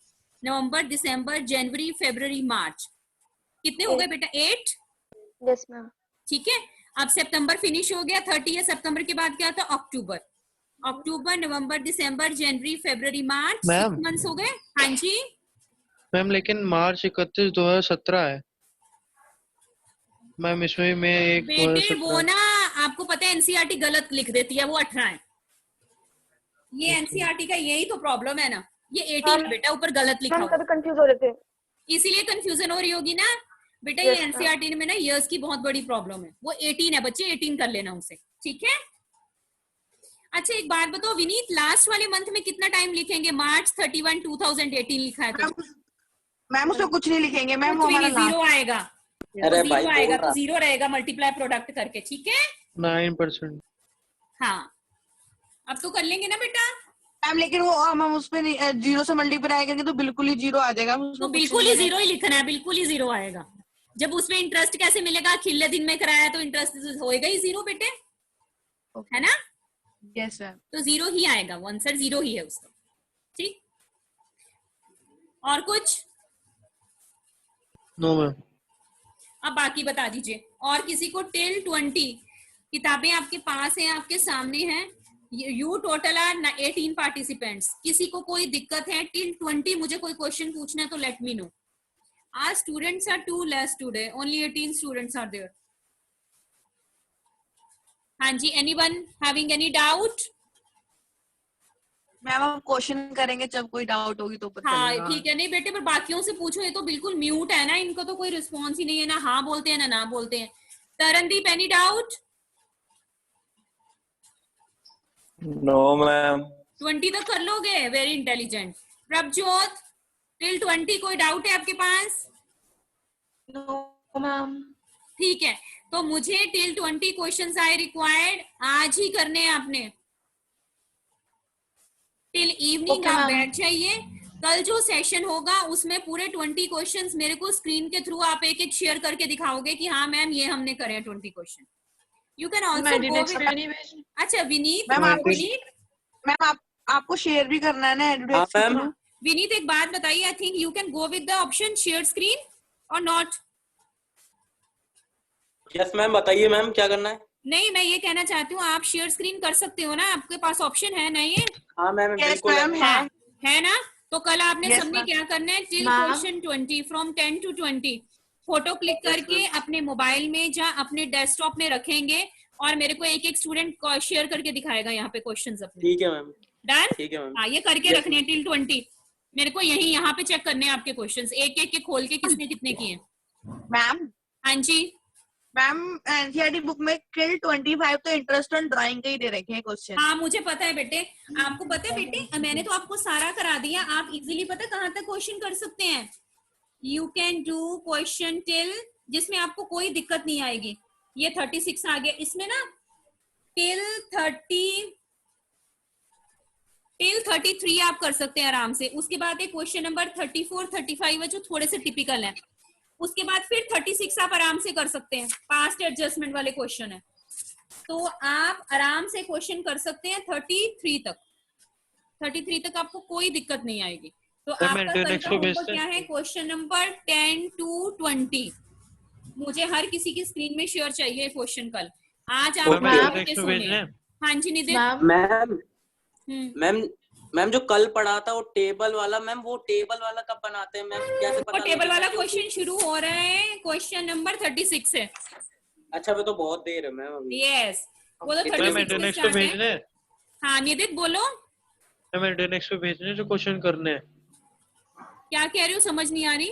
B: नवंबर, दिसंबर, जनवरी, फरवरी, मार्च। कितने हो गए बेटा? 8।
F: Yes ma'am.
B: ठीक है, अब सितंबर फिनिश हो गया, 30 है। सितंबर के बाद क्या था, अक्टूबर। अक्टूबर, नवंबर, दिसंबर, जनवरी, फरवरी, मार्च, 6 मंथ्स हो गए। हाँ जी
C: मैम, लेकिन मार्च 31 2017 है मैम, इसमें भी मैं एक
B: बेटे, वो
C: 2017।
B: ना आपको पता है एनसीईआरटी गलत लिख देती है, वो 18 है। ये एनसीईआरटी का यही तो प्रॉब्लम है ना, ये 18 है बेटा, ऊपर गलत लिखा
F: हम
B: हुआ,
F: कभी कंफ्यूज हो रहे थे,
B: इसीलिए कंफ्यूजन हो रही होगी ना बेटा।
F: Yes,
B: ये एनसीईआरटी में ना ईयर्स की बहुत बड़ी प्रॉब्लम है। वो 18 है बच्चे, 18 कर लेना उसे, ठीक है। अच्छा एक बात बताओ विनीत, लास्ट वाले मंथ में कितना टाइम लिखेंगे? मार्च 31, 2018 लिखा है तो
A: मैम उसमें कुछ नहीं लिखेंगे मैम, वो
B: कुछ भी
A: हमारा
B: नहीं, जीरो आएगा।
D: अरे
B: तो
D: भाई
B: जीरो
D: बोल
B: आएगा,
D: रहा।
B: तो जीरो रहेगा मल्टीप्लाई प्रोडक्ट करके, ठीक है।
C: 9%।
B: हाँ अब तो कर लेंगे ना बेटा।
A: मैम लेकिन वो हम उस पे जीरो से मल्टीप्लाई करेंगे तो बिल्कुल ही जीरो आ जाएगा।
B: तो बिल्कुल ही जीरो ही लिखना है, बिल्कुल ही जीरो आएगा। जब उसमें इंटरेस्ट कैसे मिलेगा, खिल्ले दिन में कराया तो इंटरेस्ट होएगा ही जीरो बेटे, है ना?
A: Yes ma'am.
B: तो जीरो ही आएगा, वो आंसर जीरो ही है उसका। ठीक, और कुछ?
C: No ma'am.
B: अब बाकी बता दीजिए। और किसी को टिल 20 किताबें आपके पास हैं, आपके सामने हैं। You total are 18 participants. किसी को कोई दिक्कत है टिल 20 मुझे कोई क्वेश्चन पूछना है तो लेट मी नो। आज students are too less today, only 18 students are there. हाँ जी, anyone having any doubt?
A: Ma'am हम क्वेश्चन करेंगे जब कोई डाउट होगी तो पता
B: हाँ
A: चलेगा।
B: ठीक है। नहीं बेटे, पर बाकियों से पूछो, ये तो बिल्कुल म्यूट है ना, इनको तो कोई रिस्पॉन्स ही नहीं है, ना हाँ बोलते हैं ना बोलते हैं। Tarandeep, any doubt?
H: No ma'am.
B: 20 तक कर लोगे, वेरी इंटेलिजेंट। प्रभजोत, टिल 20 कोई डाउट है आपके पास?
F: No ma'am.
B: ठीक है, तो मुझे टिल 20 क्वेश्चंस आई रिक्वायर्ड आज ही करने हैं आपने। टिल इवनिंग
F: Okay,
B: आप
F: ma'am.
B: बैठ जाइए। कल जो सेशन होगा उसमें पूरे 20 क्वेश्चंस मेरे को स्क्रीन के थ्रू आप एक एक शेयर करके दिखाओगे कि हाँ मैम ये हमने करे हैं 20 question. You can also go with. अच्छा विनीत,
A: मैम आपको
B: विनीत,
A: मैम आपको शेयर भी करना है ना एडवर्टाइज के
D: मैम।
A: थ्रू।
B: विनीत एक बात बताइए, I think you can go with the option share screen और नॉट?
D: यस मैम, बताइए मैम क्या करना है।
B: नहीं, मैं ये कहना चाहती हूँ आप शेयर स्क्रीन कर सकते हो ना, आपके पास ऑप्शन है ना ये?
D: हाँ मैम
A: यस
D: बिल्कुल
A: मैम
D: है।
A: है।
B: है ना? तो कल आपने
A: Yes,
B: सबने
A: ma'am.
B: क्या करना है, till
F: Ma'am.
B: Question 20 from 10 to 20 photo click करके अपने मोबाइल में या अपने डेस्कटॉप में रखेंगे और मेरे को एक एक स्टूडेंट शेयर करके दिखाएगा यहाँ पे क्वेश्चंस अपने।
D: ठीक है मैम।
B: डन?
D: ठीक है मैम।
B: हाँ, ये करके
D: Yes,
B: रखने हैं टिल 20। मेरे को यही यहाँ पे चेक करने हैं आपके क्वेश्चंस, एक एक के खोल के किसने कितने किए।
A: मैम
B: हाँ जी,
A: मैम एनसीईआरटी बुक में टिल 25 तो इंटरेस्ट ऑन ड्राइंग के ही दे रखे हैं क्वेश्चन।
B: हाँ मुझे पता है बेटे। आपको पता है बेटे, मैंने तो आपको सारा करा दिया। आप इजीली पता कहाँ तक क्वेश्चन कर सकते हैं। You can do question till, जिसमें आपको कोई दिक्कत नहीं आएगी। ये 36 आ गया, इसमें ना टिल 33 आप कर सकते हैं आराम से। उसके बाद एक क्वेश्चन नंबर 34, 35 है जो थोड़े से टिपिकल है। उसके बाद फिर 36 आप आराम से कर सकते हैं, पास्ट एडजस्टमेंट वाले क्वेश्चन है। तो आप आराम से क्वेश्चन कर सकते हैं 33 तक। 33 तक आपको कोई दिक्कत नहीं आएगी। तो आपका कल का होमवर्क क्या है, क्वेश्चन नंबर 10 to 20 मुझे हर किसी की स्क्रीन में शेयर चाहिए क्वेश्चन कल। आज आप सुनिए। हाँ जी नितिन।
D: मैम मैम जो कल पढ़ा था वो टेबल वाला, मैम वो टेबल वाला कब बनाते हैं मैम, कैसे पता?
B: वो टेबल वाला क्वेश्चन शुरू हो रहा है, क्वेश्चन नंबर 36 है।
D: अच्छा वो तो बहुत देर है मैम।
B: यस, वो तो 36 से स्टार्ट है। हाँ निदित बोलो।
C: मैम नेक्स्ट पे भेजने जो क्वेश्चन करने हैं।
B: क्या कह रही हो, समझ नहीं आ रही।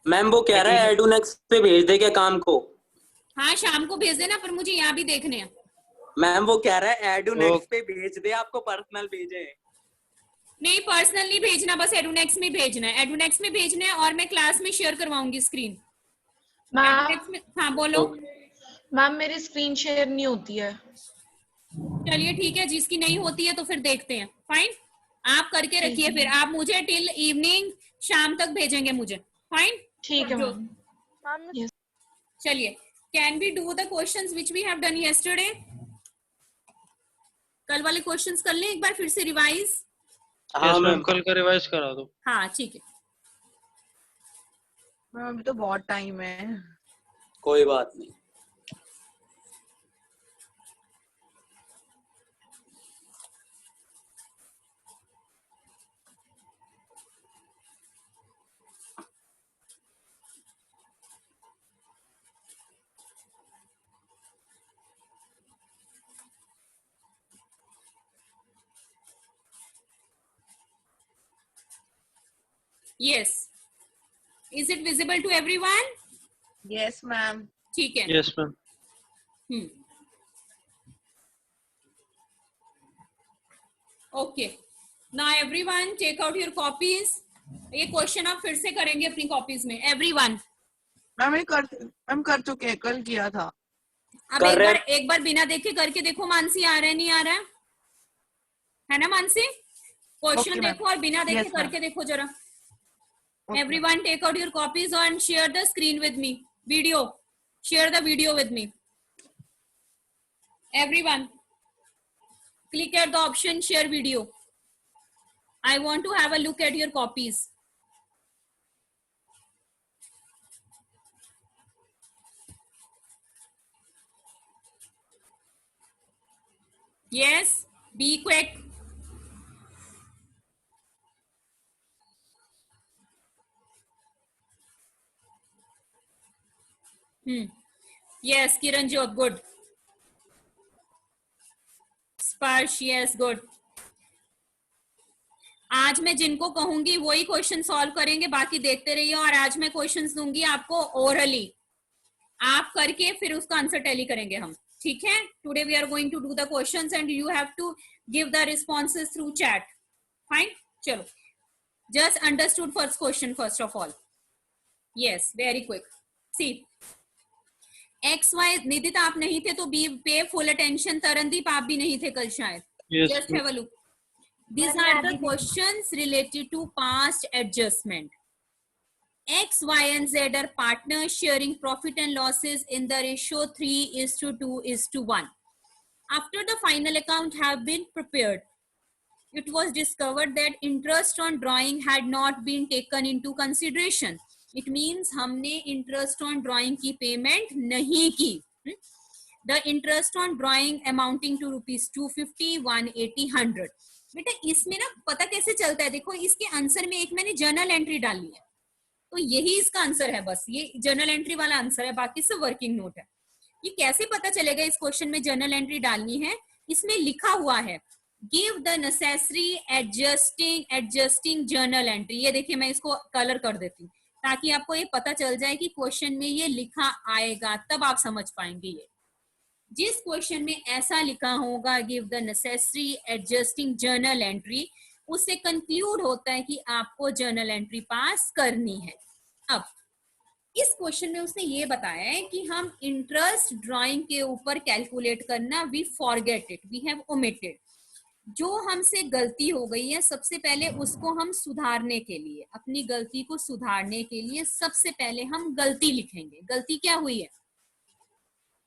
D: मैम वो कह रहा है एडुनेक्स पे भेज दे क्या काम को?
B: हाँ शाम को भेज देना, पर मुझे यहाँ भी देखने हैं।
D: मैम वो कह रहा है एडुनेक्स पे भेज दे, आपको पर्सनल भेजे।
B: नहीं पर्सनल नहीं भेजना, बस एडुनेक्स में भेजना है। एडुनेक्स में भेजना है और मैं क्लास में शेयर करवाऊंगी स्क्रीन। हाँ बोलो।
F: मैम मेरी स्क्रीन शेयर नहीं होती है।
B: चलिए ठीक है, जिसकी नहीं होती है तो फिर देखते हैं। फाइन, आप करके रखिए, फिर आप मुझे टिल इवनिंग शाम तक भेजेंगे मुझे। फाइन
F: ठीक है मैम।
B: चलिए, can we do the questions which we have done yesterday? कल वाले क्वेश्चंस कर लें एक बार फिर से रिवाइज।
C: हाँ मैम, कल का रिवाइज करा दो।
B: हाँ ठीक है
A: मैम अभी तो बहुत टाइम है।
D: कोई बात नहीं।
B: Yes, is it visible to everyone?
A: Yes ma'am.
B: ठीक है।
C: Yes ma'am.
B: Okay, now everyone take out your copies. ये क्वेश्चन आप फिर से करेंगे अपनी कॉपीज में, एवरीवन।
A: मैम कर चुके हैं, कल किया था।
B: अब एक बार बिना देखे करके देखो, मानसी आ रहा है नहीं आ रहा है? है ना मानसी? Question
A: Okay, ma'am.
B: देखो और बिना देखे
A: Yes, ma'am.
B: करके देखो जरा।
A: Okay.
B: Everyone take out your copies and share the screen with me. Video. Share the video with me. Everyone. Click at the option share video. I want to have a look at your copies. Yes, be quick. Yes, Kiranjot, good. Sparsh, yes, good. आज मैं जिनको कहूंगी वही question solve करेंगे, बाकी देखते रहिए। और आज मैं क्वेश्चंस दूंगी आपको ओरली, आप करके फिर उसका आंसर टैली करेंगे हम, ठीक है? Today we are going to do the questions and you have to give the responses through chat. Fine, चलो। Just understood first question first of all. Yes, very quick. C X Y, Nidit आप नहीं थे तो B पे full attention. Tarandeep आप भी नहीं थे कल शायद।
C: Yes.
B: Just have a look. These are the questions related to past adjustment. X, Y, and Z are partners sharing profit and losses in the ratio 3:2:1. After the final account have been prepared, it was discovered that interest on drawing had not been taken into consideration. It means हमने interest on drawing की payment नहीं की. The interest on drawing amounting to rupees 250, 180, 100. बेटा इसमें ना पता कैसे चलता है, देखो इसके आंसर में एक मैंने जर्नल एंट्री डाली है, तो यही इसका आंसर है। बस ये जर्नल एंट्री वाला आंसर है, बाकी सब वर्किंग नोट है। ये कैसे पता चलेगा इस क्वेश्चन में जर्नल एंट्री डालनी है? इसमें लिखा हुआ है give the necessary adjusting journal entry. ये देखिए मैं इसको कलर कर देती हूँ ताकि आपको ये पता चल जाए कि क्वेश्चन में ये लिखा आएगा, तब आप समझ पाएंगे। ये जिस क्वेश्चन में ऐसा लिखा होगा give the necessary adjusting journal entry, उससे कंक्लूड होता है कि आपको जर्नल एंट्री पास करनी है। अब इस क्वेश्चन में उसने ये बताया है कि हम इंटरेस्ट ड्राइंग के ऊपर कैलकुलेट करना we forget it, we have omitted. जो हमसे गलती हो गई है सबसे पहले उसको हम सुधारने के लिए, अपनी गलती को सुधारने के लिए सबसे पहले हम गलती लिखेंगे। गलती क्या हुई है?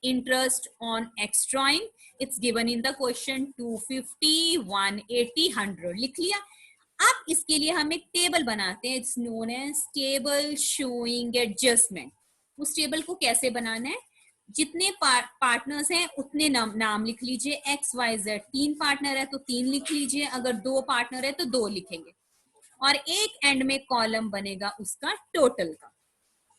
B: Interest on X drawing, it's given in the question 250, 180, 100 लिख लिया। अब इसके लिए हम एक टेबल बनाते हैं, it's known as table showing adjustment. उस टेबल को कैसे बनाना है? जितने पार्टनर्स हैं उतने नाम लिख लीजिए। एक्स वाई जेड 3 पार्टनर है तो 3 लिख लीजिए, अगर 2 पार्टनर है तो 2 लिखेंगे, और एक एंड में कॉलम बनेगा उसका टोटल का।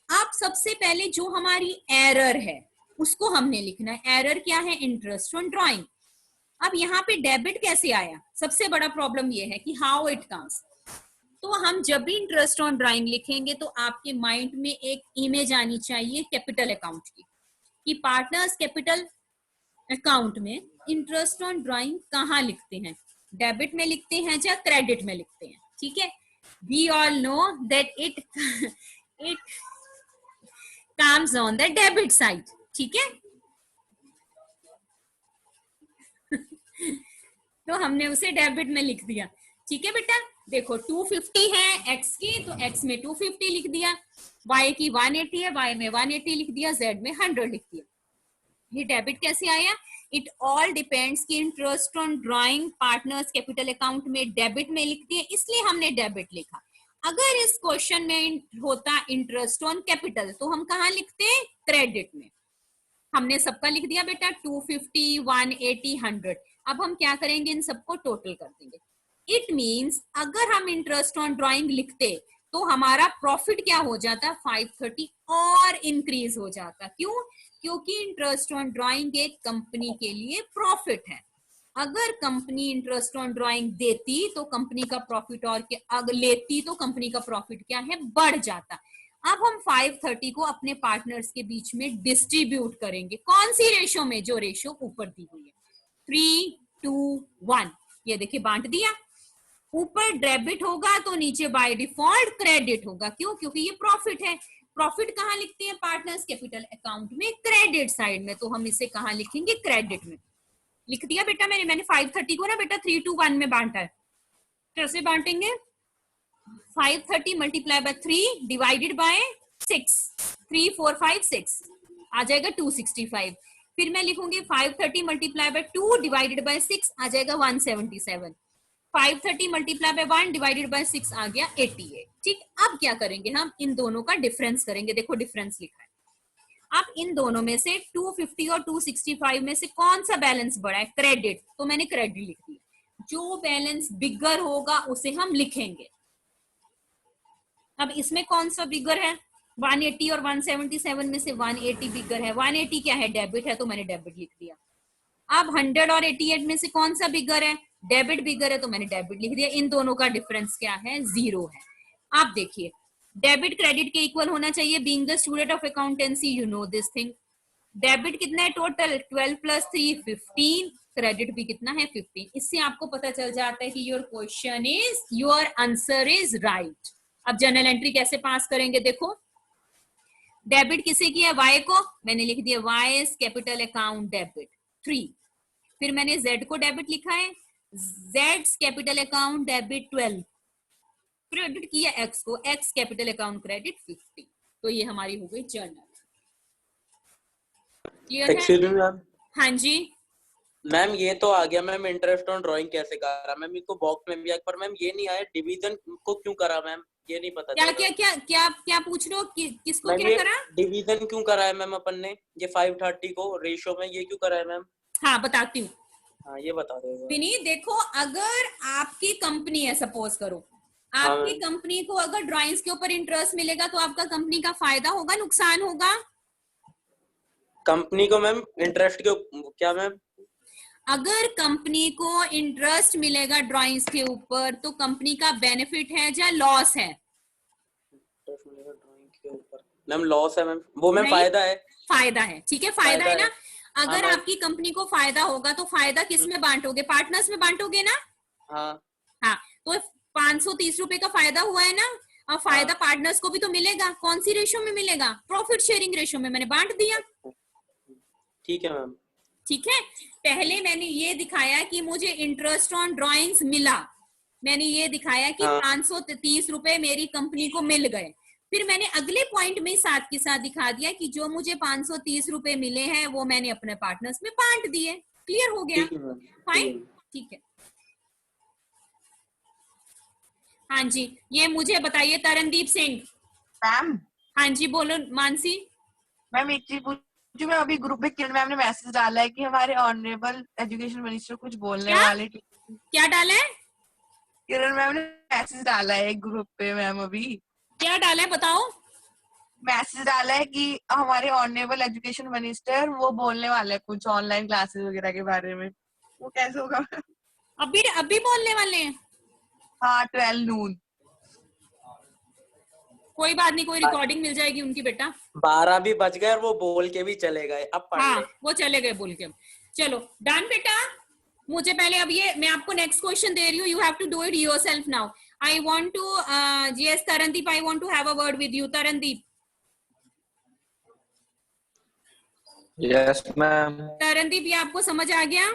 B: अब सबसे पहले जो हमारी एरर है उसको हमने लिखना है। एरर क्या है? Interest on drawing. अब यहाँ पे डेबिट कैसे आया? सबसे बड़ा प्रॉब्लम ये है कि हाउ इट कम्स। तो हम जब भी इंटरेस्ट ऑन ड्राइंग लिखेंगे तो आपके माइंड में एक इमेज आनी चाहिए कैपिटल अकाउंट की, कि पार्टनर्स कैपिटल अकाउंट में इंटरेस्ट ऑन ड्राइंग कहाँ लिखते हैं, डेबिट में लिखते हैं या क्रेडिट में लिखते हैं। ठीक है, we all know that it comes on the debit side. ठीक है, तो हमने उसे डेबिट में लिख दिया। ठीक है बेटा, देखो 250 है एक्स की, तो एक्स में 250 लिख दिया, वाई की 180 है, वाई में 180 लिख दिया, जेड में 100 लिख दिया। ये डेबिट कैसे आया? इट ऑल डिपेंड्स कि interest on drawing partners capital account में डेबिट में लिख दिए, इसलिए हमने डेबिट लिखा। अगर इस क्वेश्चन में होता इंटरेस्ट ऑन कैपिटल तो हम कहाँ लिखते? क्रेडिट में। हमने सबका लिख दिया बेटा, 250, 180, 100। अब हम क्या करेंगे? इन सबको टोटल कर देंगे। इट मींस अगर हम इंटरेस्ट ऑन ड्राइंग लिखते तो हमारा प्रॉफिट क्या हो जाता? 530 और इंक्रीज हो जाता। क्यों? क्योंकि इंटरेस्ट ऑन ड्राइंग एक कंपनी के लिए प्रॉफिट है। अगर कंपनी इंटरेस्ट ऑन ड्राइंग देती तो कंपनी का प्रॉफिट, और अगर लेती तो कंपनी का प्रॉफिट क्या है? बढ़ जाता। अब हम 530 को अपने पार्टनर्स के बीच में डिस्ट्रीब्यूट करेंगे। कौन सी रेशो में? जो रेशो ऊपर दी हुई है, 3:1। ये देखिए बांट दिया। ऊपर डेबिट होगा तो नीचे बाय डिफॉल्ट क्रेडिट होगा। क्यों? क्योंकि ये प्रॉफिट है। प्रॉफिट कहाँ लिखते हैं? पार्टनर्स कैपिटल अकाउंट में, क्रेडिट साइड में। तो हम इसे कहाँ लिखेंगे? क्रेडिट में। लिख दिया बेटा मैंने 530 को ना बेटा 3 to 1 में बांटा है। कैसे बांटेंगे? 530 मल्टीप्लाई बाय 3 डिवाइडेड बाय 6, 3 4 5 6 आ जाएगा 265। फिर मैं लिखूंगी 530 मल्टीप्लाई बाय 2 डिवाइडेड बाय 6 आ जाएगा 177। 530 मल्टीप्लाई बाय 1 डिवाइडेड बाय 6 आ गया 88। ठीक, अब क्या करेंगे हम? इन दोनों का डिफरेंस करेंगे। देखो डिफरेंस लिखा है। अब इन दोनों में से 250 और 265 में से कौन सा बैलेंस बड़ा है? क्रेडिट, तो मैंने क्रेडिट लिख दिया। जो बैलेंस बिगर होगा उसे हम लिखेंगे। अब इसमें कौन सा बिगर है? 180 और 177 में से 180 बिगर है। 180 क्या है? डेबिट है, तो मैंने डेबिट लिख दिया। अब 100 और 88 में से कौन सा बिगर है? डेबिट बिगर है, तो मैंने डेबिट लिख दिया। इन दोनों का डिफरेंस क्या है? 0 है। आप देखिए, डेबिट क्रेडिट के इक्वल होना चाहिए। Being the student of accountancy you know this thing. Debit कितना है टोटल? 12 + 3 15। क्रेडिट भी कितना है? 15। इससे आपको पता चल जाता है कि योर आंसर इज राइट। अब जर्नल एंट्री कैसे पास करेंगे? देखो, डेबिट किसे किया? वाई को। मैंने लिख दिया Y is capital account debit 3। फिर मैंने जेड को डेबिट लिखा है, जेड्स कैपिटल अकाउंट डेबिट 12। क्रेडिट किया एक्स को, एक्स कैपिटल अकाउंट क्रेडिट 50। तो ये हमारी हो गई जर्नल। क्लियर है?
D: Excuse me ma'am.
B: हाँ जी
D: मैम ये तो आ गया मैम, इंटरेस्ट ऑन ड्राइंग कैसे करा मैम? इसको बॉक्स में भी आया, पर मैम ये नहीं आया डिवीजन को क्यों करा मैम? ये नहीं पता
B: क्या
D: चला।
B: क्या क्या क्या क्या पूछ रहे हो? किसको
D: मैम
B: क्या
D: ये
B: करा?
D: डिवीजन क्यों करा है मैम अपन ने? ये 530 को रेशियो में ये क्यों करा है मैम?
B: हाँ बताती हूँ।
D: हाँ ये बता दो।
B: विनीत देखो, अगर आपकी कंपनी है, सपोज करो आपकी कंपनी को अगर ड्राइंग्स के ऊपर इंटरेस्ट मिलेगा तो आपका कंपनी का फायदा होगा, नुकसान होगा?
D: कंपनी को मैम इंटरेस्ट के क्या मैम?
B: अगर कंपनी को इंटरेस्ट मिलेगा ड्राइंग्स के ऊपर तो कंपनी का बेनिफिट है या लॉस है?
D: मैम लॉस है मैम। वो मैम
B: नहीं,
D: फायदा है।
B: फायदा है। ठीक है, फायदा है ना। अगर
D: हाँ,
B: आपकी कंपनी को फायदा होगा तो फायदा किस में बांटोगे? पार्टनर्स में बांटोगे ना। हाँ, तो 530 रुपए का फायदा हुआ है ना। अब फायदा पार्टनर्स को भी तो मिलेगा। कौन सी रेशो में मिलेगा? प्रॉफिट शेयरिंग रेशो में। मैंने बांट दिया।
D: ठीक है मैम।
B: ठीक है, पहले मैंने ये दिखाया कि मुझे इंटरेस्ट ऑन ड्राइंग्स मिला। मैंने ये दिखाया कि 530 रुपए मेरी कंपनी को मिल गए। फिर मैंने अगले पॉइंट में साथ के साथ दिखा दिया कि जो मुझे 530 रुपए मिले हैं वो मैंने अपने पार्टनर्स में बांट दिए। क्लियर हो गया? फाइन, ठीक है। हाँ जी, ये मुझे बताइए तरनदीप सिंह।
A: मैम
B: हाँ जी बोलो मानसी।
A: मैम एक चीज पूछूं, मैं अभी ग्रुप में किरण मैम ने मैसेज डाला है कि हमारे ऑनरेबल एजुकेशन मिनिस्टर कुछ बोलने वाले।
B: क्या डाला है?
A: किरण मैम ने मैसेज डाला है ग्रुप पे। मैम अभी
B: क्या डाला है बताओ?
A: मैसेज डाला है कि हमारे ऑनरेबल एजुकेशन मिनिस्टर वो बोलने वाले हैं कुछ ऑनलाइन क्लासेस वगैरह के बारे में। वो कैसे होगा?
B: अभी बोलने वाले हैं?
A: हाँ 12 नून।
B: कोई बात नहीं, कोई रिकॉर्डिंग मिल जाएगी उनकी बेटा।
D: 12 भी बज गए और वो बोल के भी चले गए। अब पढ़
B: हाँ
D: ले।
B: वो चले गए बोल के। चलो डन बेटा। मुझे पहले अब ये मैं आपको नेक्स्ट क्वेश्चन दे रही हूँ। You have to do it yourself now. I want to yes Tarandeep, I want to have a word with you. Tarandeep.
H: Yes ma'am.
B: Tarandeep ये आपको समझ आ गया?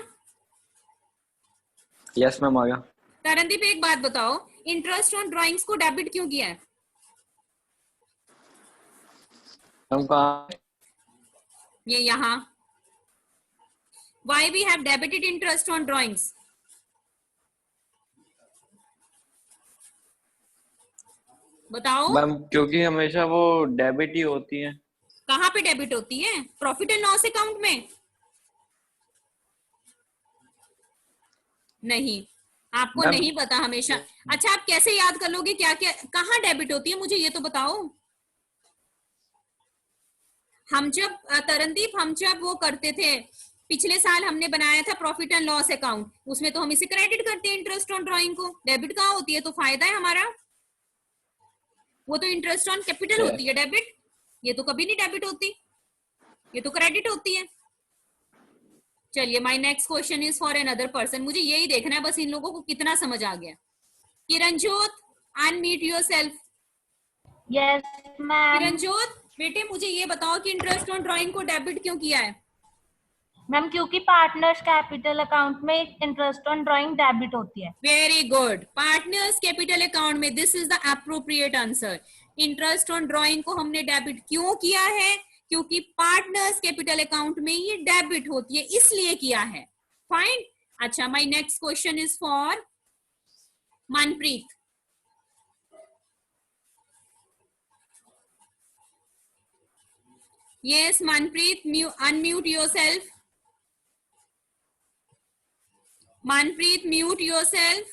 H: यस मैम आ गया।
B: तरनदीप एक बात बताओ, इंटरेस्ट ऑन ड्राइंग्स को डेबिट क्यों किया है?
H: मैम कहाँ?
B: ये यहाँ। Why we have debited interest on drawings? बताओ।
H: मैम क्योंकि हमेशा वो डेबिट ही होती है।
B: कहाँ पे डेबिट होती है? प्रॉफिट एंड लॉस अकाउंट में? नहीं, आपको नहीं पता हमेशा। अच्छा आप कैसे याद कर लोगे क्या क्या कहाँ डेबिट होती है? मुझे ये तो बताओ। हम जब तरनदीप हम जब वो करते थे, पिछले साल हमने बनाया था प्रॉफिट एंड लॉस अकाउंट, उसमें तो हम इसे क्रेडिट करते हैं इंटरेस्ट ऑन ड्राइंग को। डेबिट कहाँ होती है? तो फायदा है हमारा। वो तो इंटरेस्ट ऑन कैपिटल होती है डेबिट। ये तो कभी नहीं डेबिट होती, ये तो क्रेडिट होती है। चलिए my next question is for another person. मुझे यही देखना है बस इन लोगों को कितना समझ आ गया। Kiranjot unmute yourself.
G: Yes ma'am.
B: Kiranjot बेटे मुझे ये बताओ कि इंटरेस्ट ऑन ड्राइंग को डेबिट क्यों किया है?
G: मैम क्योंकि पार्टनर्स कैपिटल अकाउंट में इंटरेस्ट ऑन ड्राइंग डेबिट होती है।
B: Very good, partners capital account में this is the appropriate answer. Interest on drawing को हमने डेबिट क्यों किया है? क्योंकि पार्टनर्स कैपिटल अकाउंट में ये डेबिट होती है, इसलिए किया है। फाइन। अच्छा, my next question is for Manpreet. Yes, Manpreet, unmute yourself. Manpreet, mute yourself.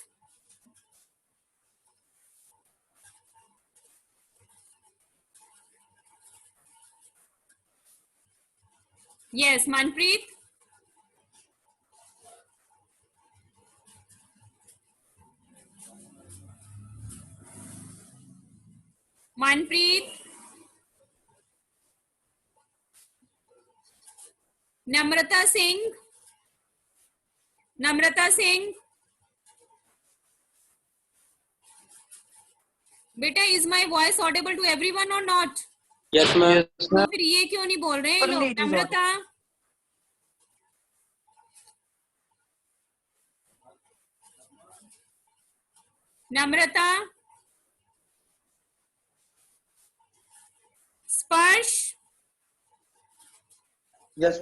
B: Yes, Manpreet. Manpreet. Namrata Singh. Namrata Singh. बेटा, is my voice audible to everyone or not?
D: Yes ma'am.
C: Yes,
B: तो
C: ma'am.
B: फिर ये क्यों नहीं बोल रहे हैं
A: Only
B: लोग?
A: it is
B: नम्रता, नम्रता, स्पर्श,
I: यस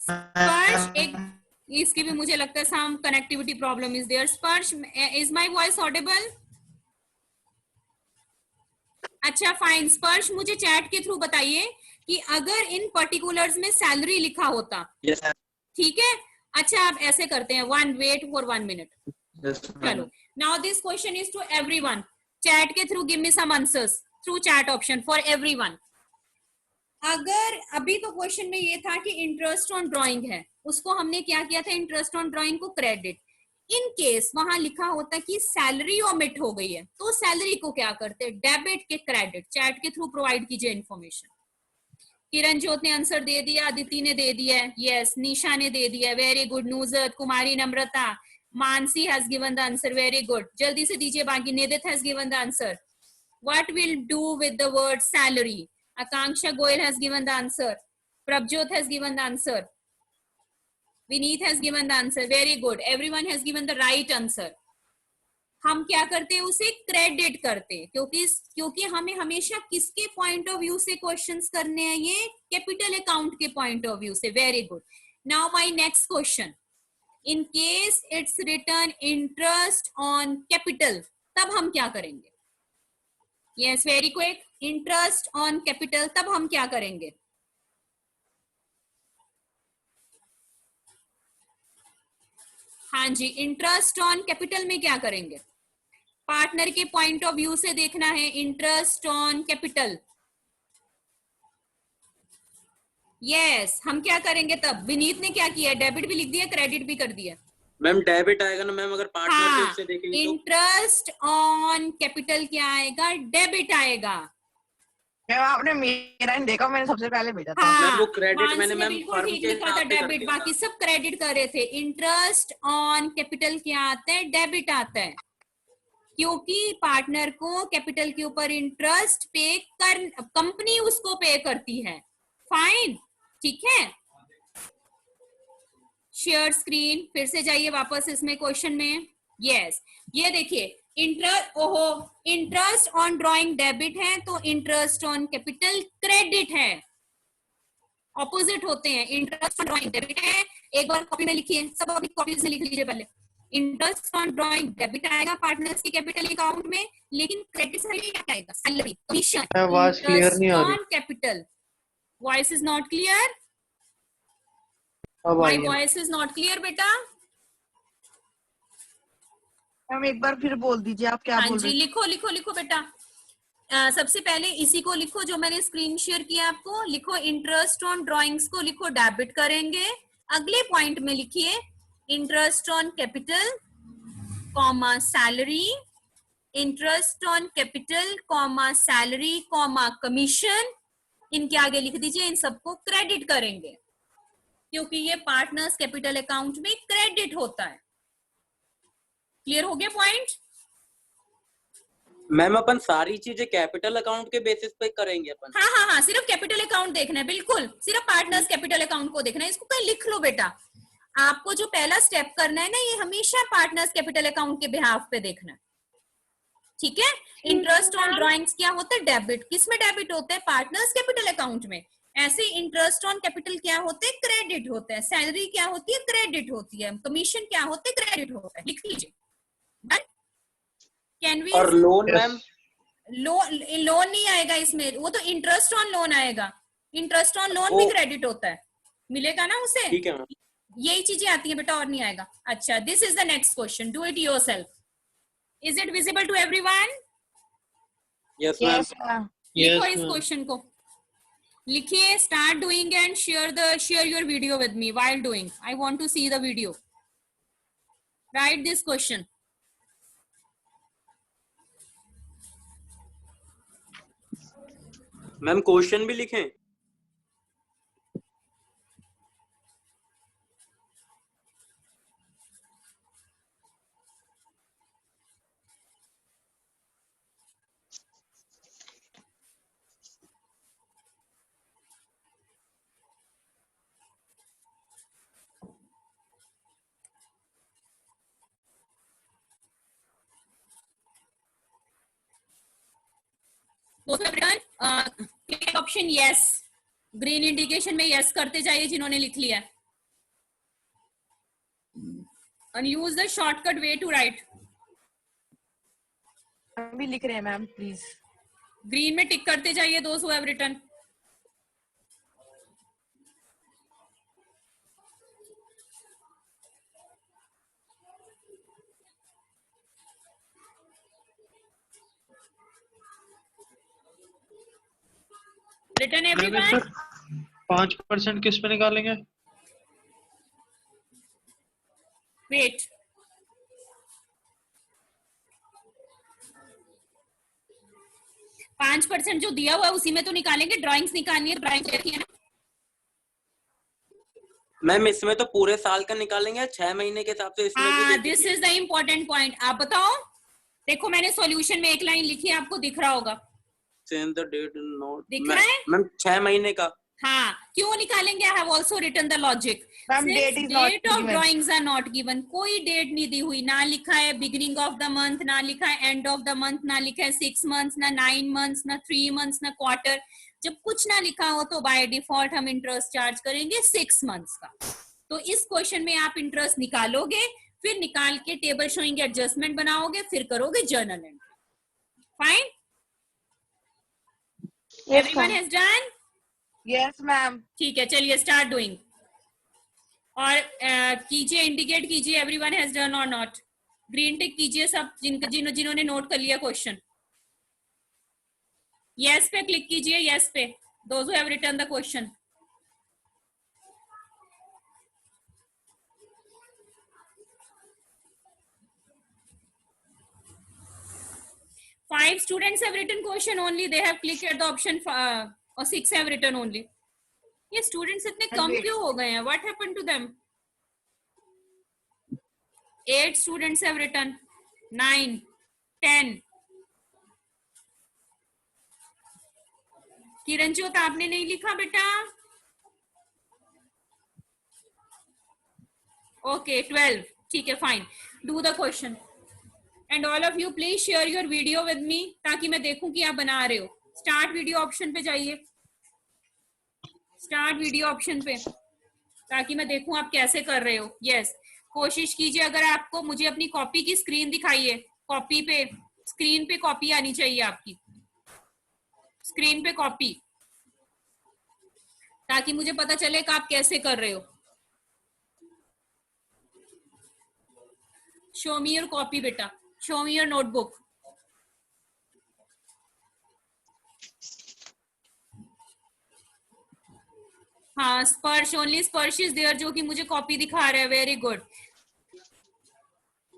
B: स्पर्श एक, इसकी भी मुझे लगता है सम कनेक्टिविटी प्रॉब्लम इज देयर। स्पर्श, इज माय वॉइस ऑडिबल? अच्छा फाइन। स्पर्श, मुझे चैट के थ्रू बताइए कि अगर इन पर्टिकुलर्स में सैलरी लिखा होता,
I: यस
B: ठीक है? अच्छा, आप ऐसे करते हैं, वेट फॉर 1 मिनट।
I: यस
B: चलो, now this question is to everyone. Chat के through give me some answers through chat option for everyone. अगर अभी तो क्वेश्चन में ये था कि इंटरेस्ट ऑन ड्राइंग है, उसको हमने क्या किया था? इंटरेस्ट ऑन ड्राइंग को क्रेडिट। इन केस वहां लिखा होता कि सैलरी ओमिट हो गई है, तो सैलरी को क्या करते? डेबिट के क्रेडिट। चैट के थ्रू प्रोवाइड कीजिए इन्फॉर्मेशन। किरण जोत ने आंसर दे दिया, अदिति ने दे दिया, यस, निशा ने दे दिया, very good. Nusrat, Kumari, Namrata, Mansi has given the answer, very good. जल्दी से दीजिए बाकी। Nidit has given the answer. What will do with the word salary? Akanksha Goyal has given the answer. Prabjot has given the answer. Vineet has given the answer. Very good. Everyone has given the right answer. हम क्या करते हैं? उसे credit करते हैं, क्योंकि हमें हमेशा किसके पॉइंट ऑफ व्यू से क्वेश्चंस करने हैं? ये कैपिटल अकाउंट के पॉइंट ऑफ व्यू से। Very good. Now my next question, in case it's return interest on capital, तब हम क्या करेंगे? Yes, very quick. Interest on capital, तब हम क्या करेंगे? हाँ जी, इंटरेस्ट ऑन कैपिटल में क्या करेंगे? पार्टनर के पॉइंट ऑफ व्यू से देखना है। इंटरेस्ट ऑन कैपिटल, यस, हम क्या करेंगे तब? विनीत ने क्या किया? डेबिट भी लिख दिया, क्रेडिट भी कर दिया।
D: मैम डेबिट आएगा ना मैम, अगर पार्टनरशिप से देखेंगे तो?
B: इंटरेस्ट ऑन कैपिटल क्या आएगा? डेबिट आएगा।
A: मैम आपने मेरा नहीं देखा, मैंने सबसे पहले भेजा था।
B: हाँ,
D: मैम वो क्रेडिट मैंने मैम
B: बिल्कुल
D: फर्म
B: ठीक
D: के
B: लिखा था,
D: हिसाब से कर
B: डेबिट।
D: दिया था।
B: बाकी सब क्रेडिट कर रहे थे। इंटरेस्ट ऑन कैपिटल क्या आता है? डेबिट आता है, क्योंकि पार्टनर को कैपिटल के ऊपर इंटरेस्ट पे कर, कंपनी उसको पे करती है। फाइन, ठीक है। शेयर स्क्रीन, फिर से जाइए वापस इसमें क्वेश्चन में। यस, ये देखिए, इंटरेस्ट ऑन ड्राइंग डेबिट है, तो इंटरेस्ट ऑन कैपिटल क्रेडिट है। ऑपोजिट होते हैं। इंटरेस्ट ऑन ड्राइंग डेबिट है, एक बार कॉपी में लिखिए, सब अपनी कॉपी में लिख लीजिए पहले। इंटरेस्ट ऑन ड्राइंग डेबिट आएगा पार्टनर्स के कैपिटल अकाउंट में, लेकिन क्रेडिट साइड क्या आएगा? Salary, commission.
C: आवाज क्लियर नहीं आ रही।
B: On capital, voice is not clear.
C: अब
B: माय
C: आई है।
B: वॉइस इज नॉट क्लियर बेटा।
A: मैम एक बार फिर बोल दीजिए, आप क्या
B: हाँ
A: बोल
B: जी,
A: रहे
B: लिखो लिखो लिखो बेटा। सबसे पहले इसी को लिखो जो मैंने स्क्रीन शेयर किया आपको। लिखो इंटरेस्ट ऑन ड्राइंग्स को लिखो डेबिट करेंगे। अगले पॉइंट में लिखिए interest on capital comma salary, interest on capital comma salary comma commission. इनके आगे लिख दीजिए, इन सबको क्रेडिट करेंगे, क्योंकि ये पार्टनर्स कैपिटल अकाउंट में क्रेडिट होता है। क्लियर हो गया पॉइंट?
D: मैम अपन सारी चीजें कैपिटल अकाउंट के बेसिस पे करेंगे अपन।
B: हाँ हाँ हाँ, सिर्फ कैपिटल अकाउंट देखना है, बिल्कुल सिर्फ पार्टनर्स कैपिटल अकाउंट को देखना है। इसको कहीं लिख लो बेटा, आपको जो पहला स्टेप करना है ना, ये हमेशा पार्टनर्स कैपिटल अकाउंट के बिहाफ पे देखना है, ठीक है। इंटरेस्ट ऑन ड्रॉइंग्स क्या होता है? डेबिट। किसमें डेबिट होता है? पार्टनर्स कैपिटल अकाउंट में। ऐसे इंटरेस्ट ऑन कैपिटल क्या होते हैं? क्रेडिट होते हैं। सैलरी क्या होती है? क्रेडिट होती है। कमीशन क्या होते हैं? क्रेडिट होता है। लिख लीजिए। Can we?
D: और लोन मैम?
B: लोन नहीं आएगा इसमें, वो तो इंटरेस्ट ऑन लोन आएगा। इंटरेस्ट ऑन लोन भी क्रेडिट होता है, मिलेगा ना उसे।
D: ठीक है मैम।
B: यही चीजें आती है बेटा, और नहीं आएगा। अच्छा, this is the next question, do it yourself. Is it visible to everyone?
D: Yes ma'am.
B: लिखो इस क्वेश्चन को, लिखिए, start doing and share your video with me while doing. I want to see the video. Write this question.
D: Ma'am question भी लिखें?
B: Option yes, green indication में yes करते जाइए जिन्होंने लिख लिया। And use the shortcut way to write.
A: भी लिख रहे हैं मैम, प्लीज।
B: ग्रीन में टिक करते जाइए दोस्त who have written. Written everyone.
C: 5% किस पे निकालेंगे?
B: वेट, पांच % जो दिया हुआ है उसी में तो निकालेंगे। ड्राइंग्स निकालनी है, ड्राइंग देखिए ना।
D: मैम इसमें तो पूरे साल का निकालेंगे, 6 महीने के हिसाब से इसमें भी?
B: This is the important point. आप बताओ, देखो मैंने सॉल्यूशन में एक लाइन लिखी है, आपको दिख रहा होगा।
D: Change the date note.
B: दिख रहा है?
D: मैम 6 महीने का।
B: हाँ, क्यों निकालेंगे? I have also written the logic. Date of drawings are not given, कोई डेट नहीं दी हुई, ना लिखा है बिगिनिंग ऑफ द मंथ, ना लिखा है एंड ऑफ द मंथ, ना लिखा है 6 मंथ्स, ना 9 मंथ्स, ना 3 मंथ्स, ना क्वार्टर। जब कुछ ना लिखा हो तो बाय डिफॉल्ट हम इंटरेस्ट चार्ज करेंगे 6 मंथ्स का। तो इस क्वेश्चन में आप इंटरेस्ट निकालोगे, फिर निकाल के टेबल शोइंग एडजस्टमेंट बनाओगे, फिर करोगे journal entry. Fine? Everyone has done?
A: Yes ma'am.
B: ठीक है, चलिए स्टार्ट डूइंग। और कीजिए, इंडिकेट कीजिए एवरीवन हैज डन और नॉट। ग्रीन टिक कीजिए सब जिन्होंने नोट कर लिया क्वेश्चन। यस पे क्लिक कीजिए, यस पे, those who have written the question. Five students have written question only. They have clicked at the option or 6 have written only. ये students इतने कम क्यों हो गए हैं? What happened to them? 8 students have written. 9, 10. किरणज्योत आपने नहीं लिखा बेटा? Okay, 12. ठीक है, fine. Do the question. And all of you please share your video with me ताकि मैं देखूं कि आप बना रहे हो। स्टार्ट वीडियो ऑप्शन पे जाइए, स्टार्ट वीडियो ऑप्शन पे, ताकि मैं देखूं आप कैसे कर रहे हो। यस, कोशिश कीजिए, अगर आपको, मुझे अपनी कॉपी की स्क्रीन दिखाइए। कॉपी पे, स्क्रीन पे कॉपी आनी चाहिए आपकी, स्क्रीन पे कॉपी, ताकि मुझे पता चले कि आप कैसे कर रहे हो। शो मी योर कॉपी बेटा, show me your notebook. हाँ, स्पर्श, ओनली स्पर्श इज देयर, जो कि मुझे कॉपी दिखा रहा है। वेरी गुड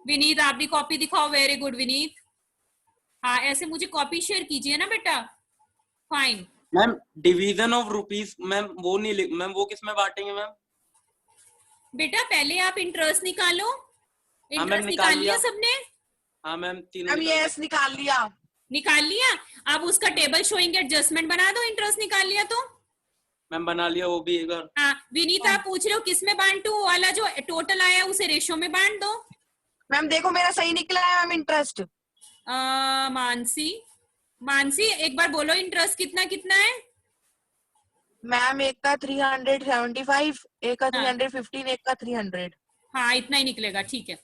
B: विनीत, आप भी कॉपी दिखाओ। Very good Vineet. हाँ, ऐसे मुझे कॉपी शेयर कीजिए ना बेटा। Fine.
D: Ma'am division of rupees, ma'am वो नहीं, मैम वो किस में बांटेंगे मैम?
B: बेटा पहले आप इंटरेस्ट निकालो। इंटरेस्ट निकाल लिया सबने?
D: हाँ मैम, 3
A: मैम यस निकाल लिया।
B: निकाल लिया? अब उसका टेबल शोइंग एडजस्टमेंट बना दो, इंटरेस्ट निकाल लिया तो।
D: मैम बना लिया वो भी एक बार।
B: हाँ विनीत, आप पूछ रहे हो किस में बांटू? वो वाला जो टोटल आया उसे रेशो में बांट दो।
A: मैम देखो मेरा सही निकला है मैम इंटरेस्ट।
B: मानसी एक बार बोलो इंटरेस्ट कितना कितना है?
A: मैम एक का 375, एक का
B: हाँ।
A: 315, एक का 300।
B: हाँ इतना ही निकलेगा, ठीक है।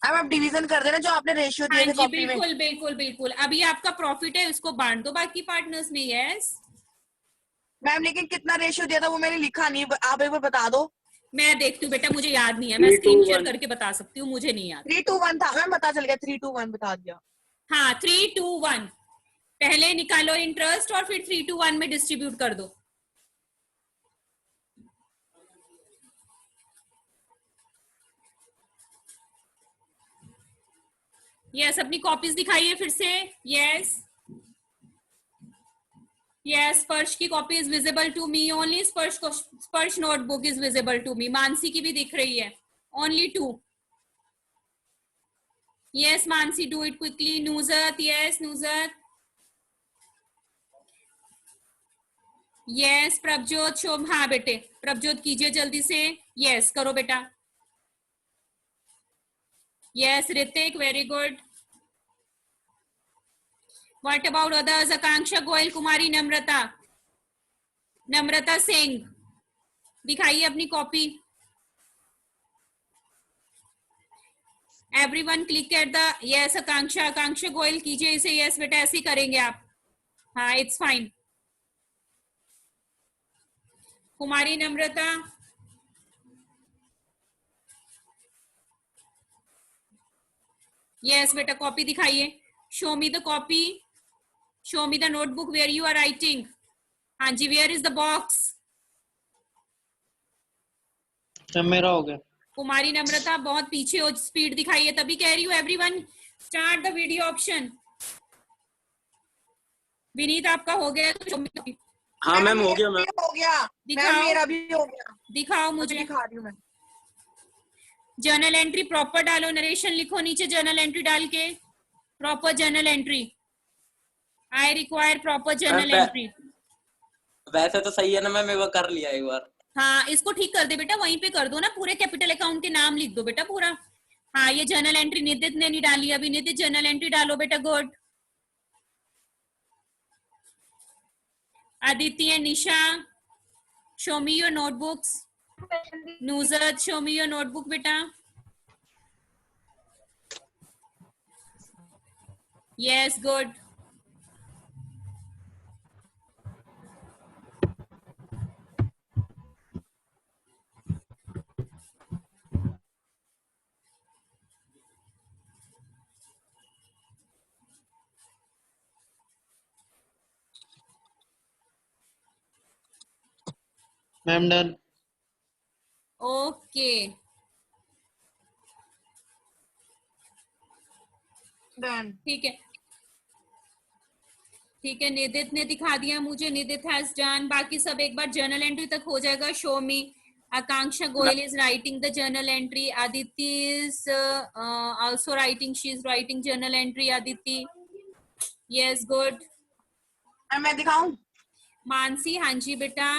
A: मैम आप डिवीजन कर देना जो आपने रेशियो
B: हाँ
A: दिए थे
B: जी
A: कॉपी में।
B: बिल्कुल बिल्कुल बिल्कुल। अभी आपका प्रॉफिट है, उसको बांट दो बाकी पार्टनर्स में। यस
A: मैम लेकिन कितना रेशियो दिया था वो मैंने लिखा नहीं, आप एक बार बता दो।
B: मैं देखती हूँ बेटा, मुझे याद नहीं है, मैं
D: 3, 2,
B: स्क्रीन शेयर
D: 1
B: करके बता सकती हूँ, मुझे नहीं याद।
A: 321 था मैम, पता चल गया 321 बता दिया।
B: हाँ 321 पहले निकालो इंटरेस्ट और फिर 321 में डिस्ट्रीब्यूट कर दो। यस अपनी कॉपीज दिखाइए फिर से। यस यस स्पर्श की copy is visible to me only. Sparsh notebook is visible to me. Mansi की भी दिख रही है, only 2। Yes Mansi do it quickly. Nuzhat, yes Nuzhat. Yes Prabhjot, Shobh, हाँ बेटे प्रभजोत कीजिए जल्दी से। यस करो बेटा। Yes Hrithik, very good. What about others? Akanksha Goyal, Kumari Namrata, Namrata Singh, दिखाइए अपनी copy. Everyone click at the. Yes Akanksha, Akanksha Goyal कीजिए इसे। यस बेटा ऐसे ही करेंगे आप। हाँ it's fine. Kumari Namrata, yes बेटा कॉपी दिखाइए। Show me the copy, show me the notebook where you are writing. हाँ जी, वेयर इज द बॉक्स?
C: मेरा हो गया।
B: कुमारी नम्रता बहुत पीछे हो, स्पीड दिखाइए, तभी कह रही हूँ। Everyone start the video option. Vineet आपका हो गया तो
D: हाँ मैम हो गया मैम।
A: हो गया
B: दिखाओ।
A: मैम, मेरा भी हो गया।
B: दिखाओ
A: मुझे
B: मुझे।
A: दिखा रही हूँ मैं।
B: जर्नल एंट्री प्रॉपर डालो, नरेशन लिखो नीचे जर्नल एंट्री डाल के। Proper journal entry, I require proper journal entry.
D: वैसे तो सही है ना मैम, एक बार कर लिया एक बार।
B: हाँ इसको ठीक कर दे बेटा, वहीं पे कर दो ना, पूरे कैपिटल अकाउंट के नाम लिख दो बेटा पूरा। हाँ ये जर्नल एंट्री नितित ने नहीं डाली अभी। नितित जर्नल एंट्री डालो बेटा, good. Aditya, Nisha, show me your notebooks. Nuzhat, show me your notebook बेटा। Yes good.
C: Ma'am done.
B: Okay
A: done.
B: ठीक है ठीक है। निदित ने दिखा दिया मुझे, निदित हैज डन। बाकी सब एक बार जर्नल एंट्री तक हो जाएगा। Show me. Akanksha Goyal is writing the journal entry. Aditya is also writing, she is writing journal entry. Aditya, yes good.
A: मैं दिखाऊं?
B: मानसी, हाँ जी बेटा,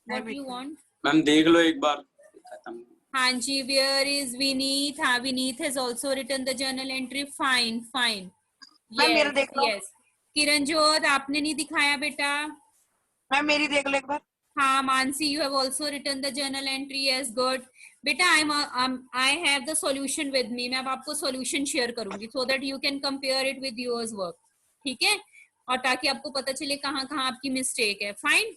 B: व्हाट यू वांट?
D: मैम देख लो एक बार। खत्म।
B: हाँ जी, वेयर इज विनीत? हाँ Vineet has also written the journal entry. Fine fine.
A: Ma'am मेरा देख लो।
B: यस किरणजोत, आपने नहीं दिखाया बेटा।
A: मैम मेरी देख लो एक बार।
B: हाँ Mansi, you have also written the journal entry. Yes good बेटा। I have the solution with me. मैं अब आपको सॉल्यूशन शेयर करूंगी so that you can compare it with yours work, ठीक है? और ताकि आपको पता चले कहाँ कहाँ आपकी मिस्टेक है। Fine.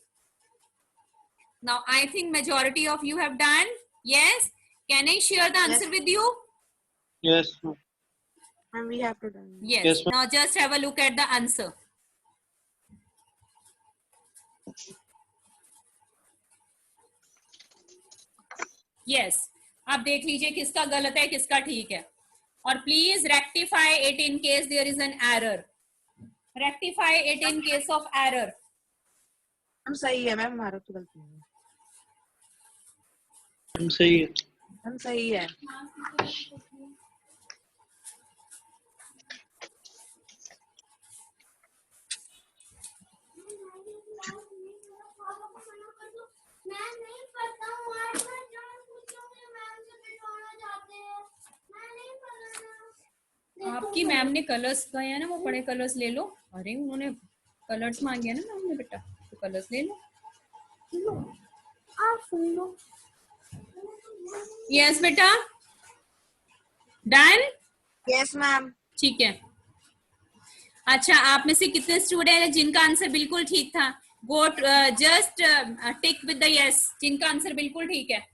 B: Now I think majority of you have done. Yes, can I share the answer with you?
C: Yes
A: ma'am we have to done.
B: Yes.
C: Yes,
B: Now just have a look at the answer. Yes. अब देख लीजिए किसका गलत है किसका ठीक है, और please rectify it in case there is an error. Rectify it in case of error.
A: हम सही है मैम, हमारा तो गलती नहीं है।
C: हम सही है।
A: हम सही है।
E: मैं नहीं पढ़ता हूँ, आज मैं जान पूछूंगी मैम से पिटवाना चाहते हैं, मैं नहीं पढ़ाना।
B: आपकी मैम ने कलर्स कहे हैं ना, वो बड़े कलर्स ले लो। अरे उन्होंने कलर्स मांगे हैं ना मैम ने बेटा, तो कलर्स ले लो।
E: आप सुन लो।
B: यस बेटा, डन।
A: Yes ma'am.
B: ठीक है। अच्छा, आप में से कितने स्टूडेंट हैं जिनका आंसर बिल्कुल ठीक था? Go just tick with the yes, जिनका आंसर बिल्कुल ठीक है।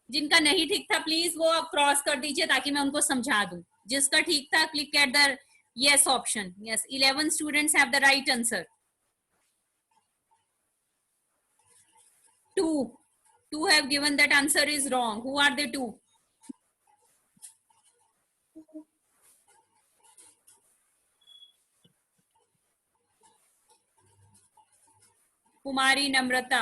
B: जिनका नहीं ठीक था प्लीज वो आप क्रॉस कर दीजिए ताकि मैं उनको समझा दूं। जिसका ठीक था click at the yes option. Yes, 11 students have the right answer. 2 have given that answer is wrong. Who are the 2? कुमारी नम्रता,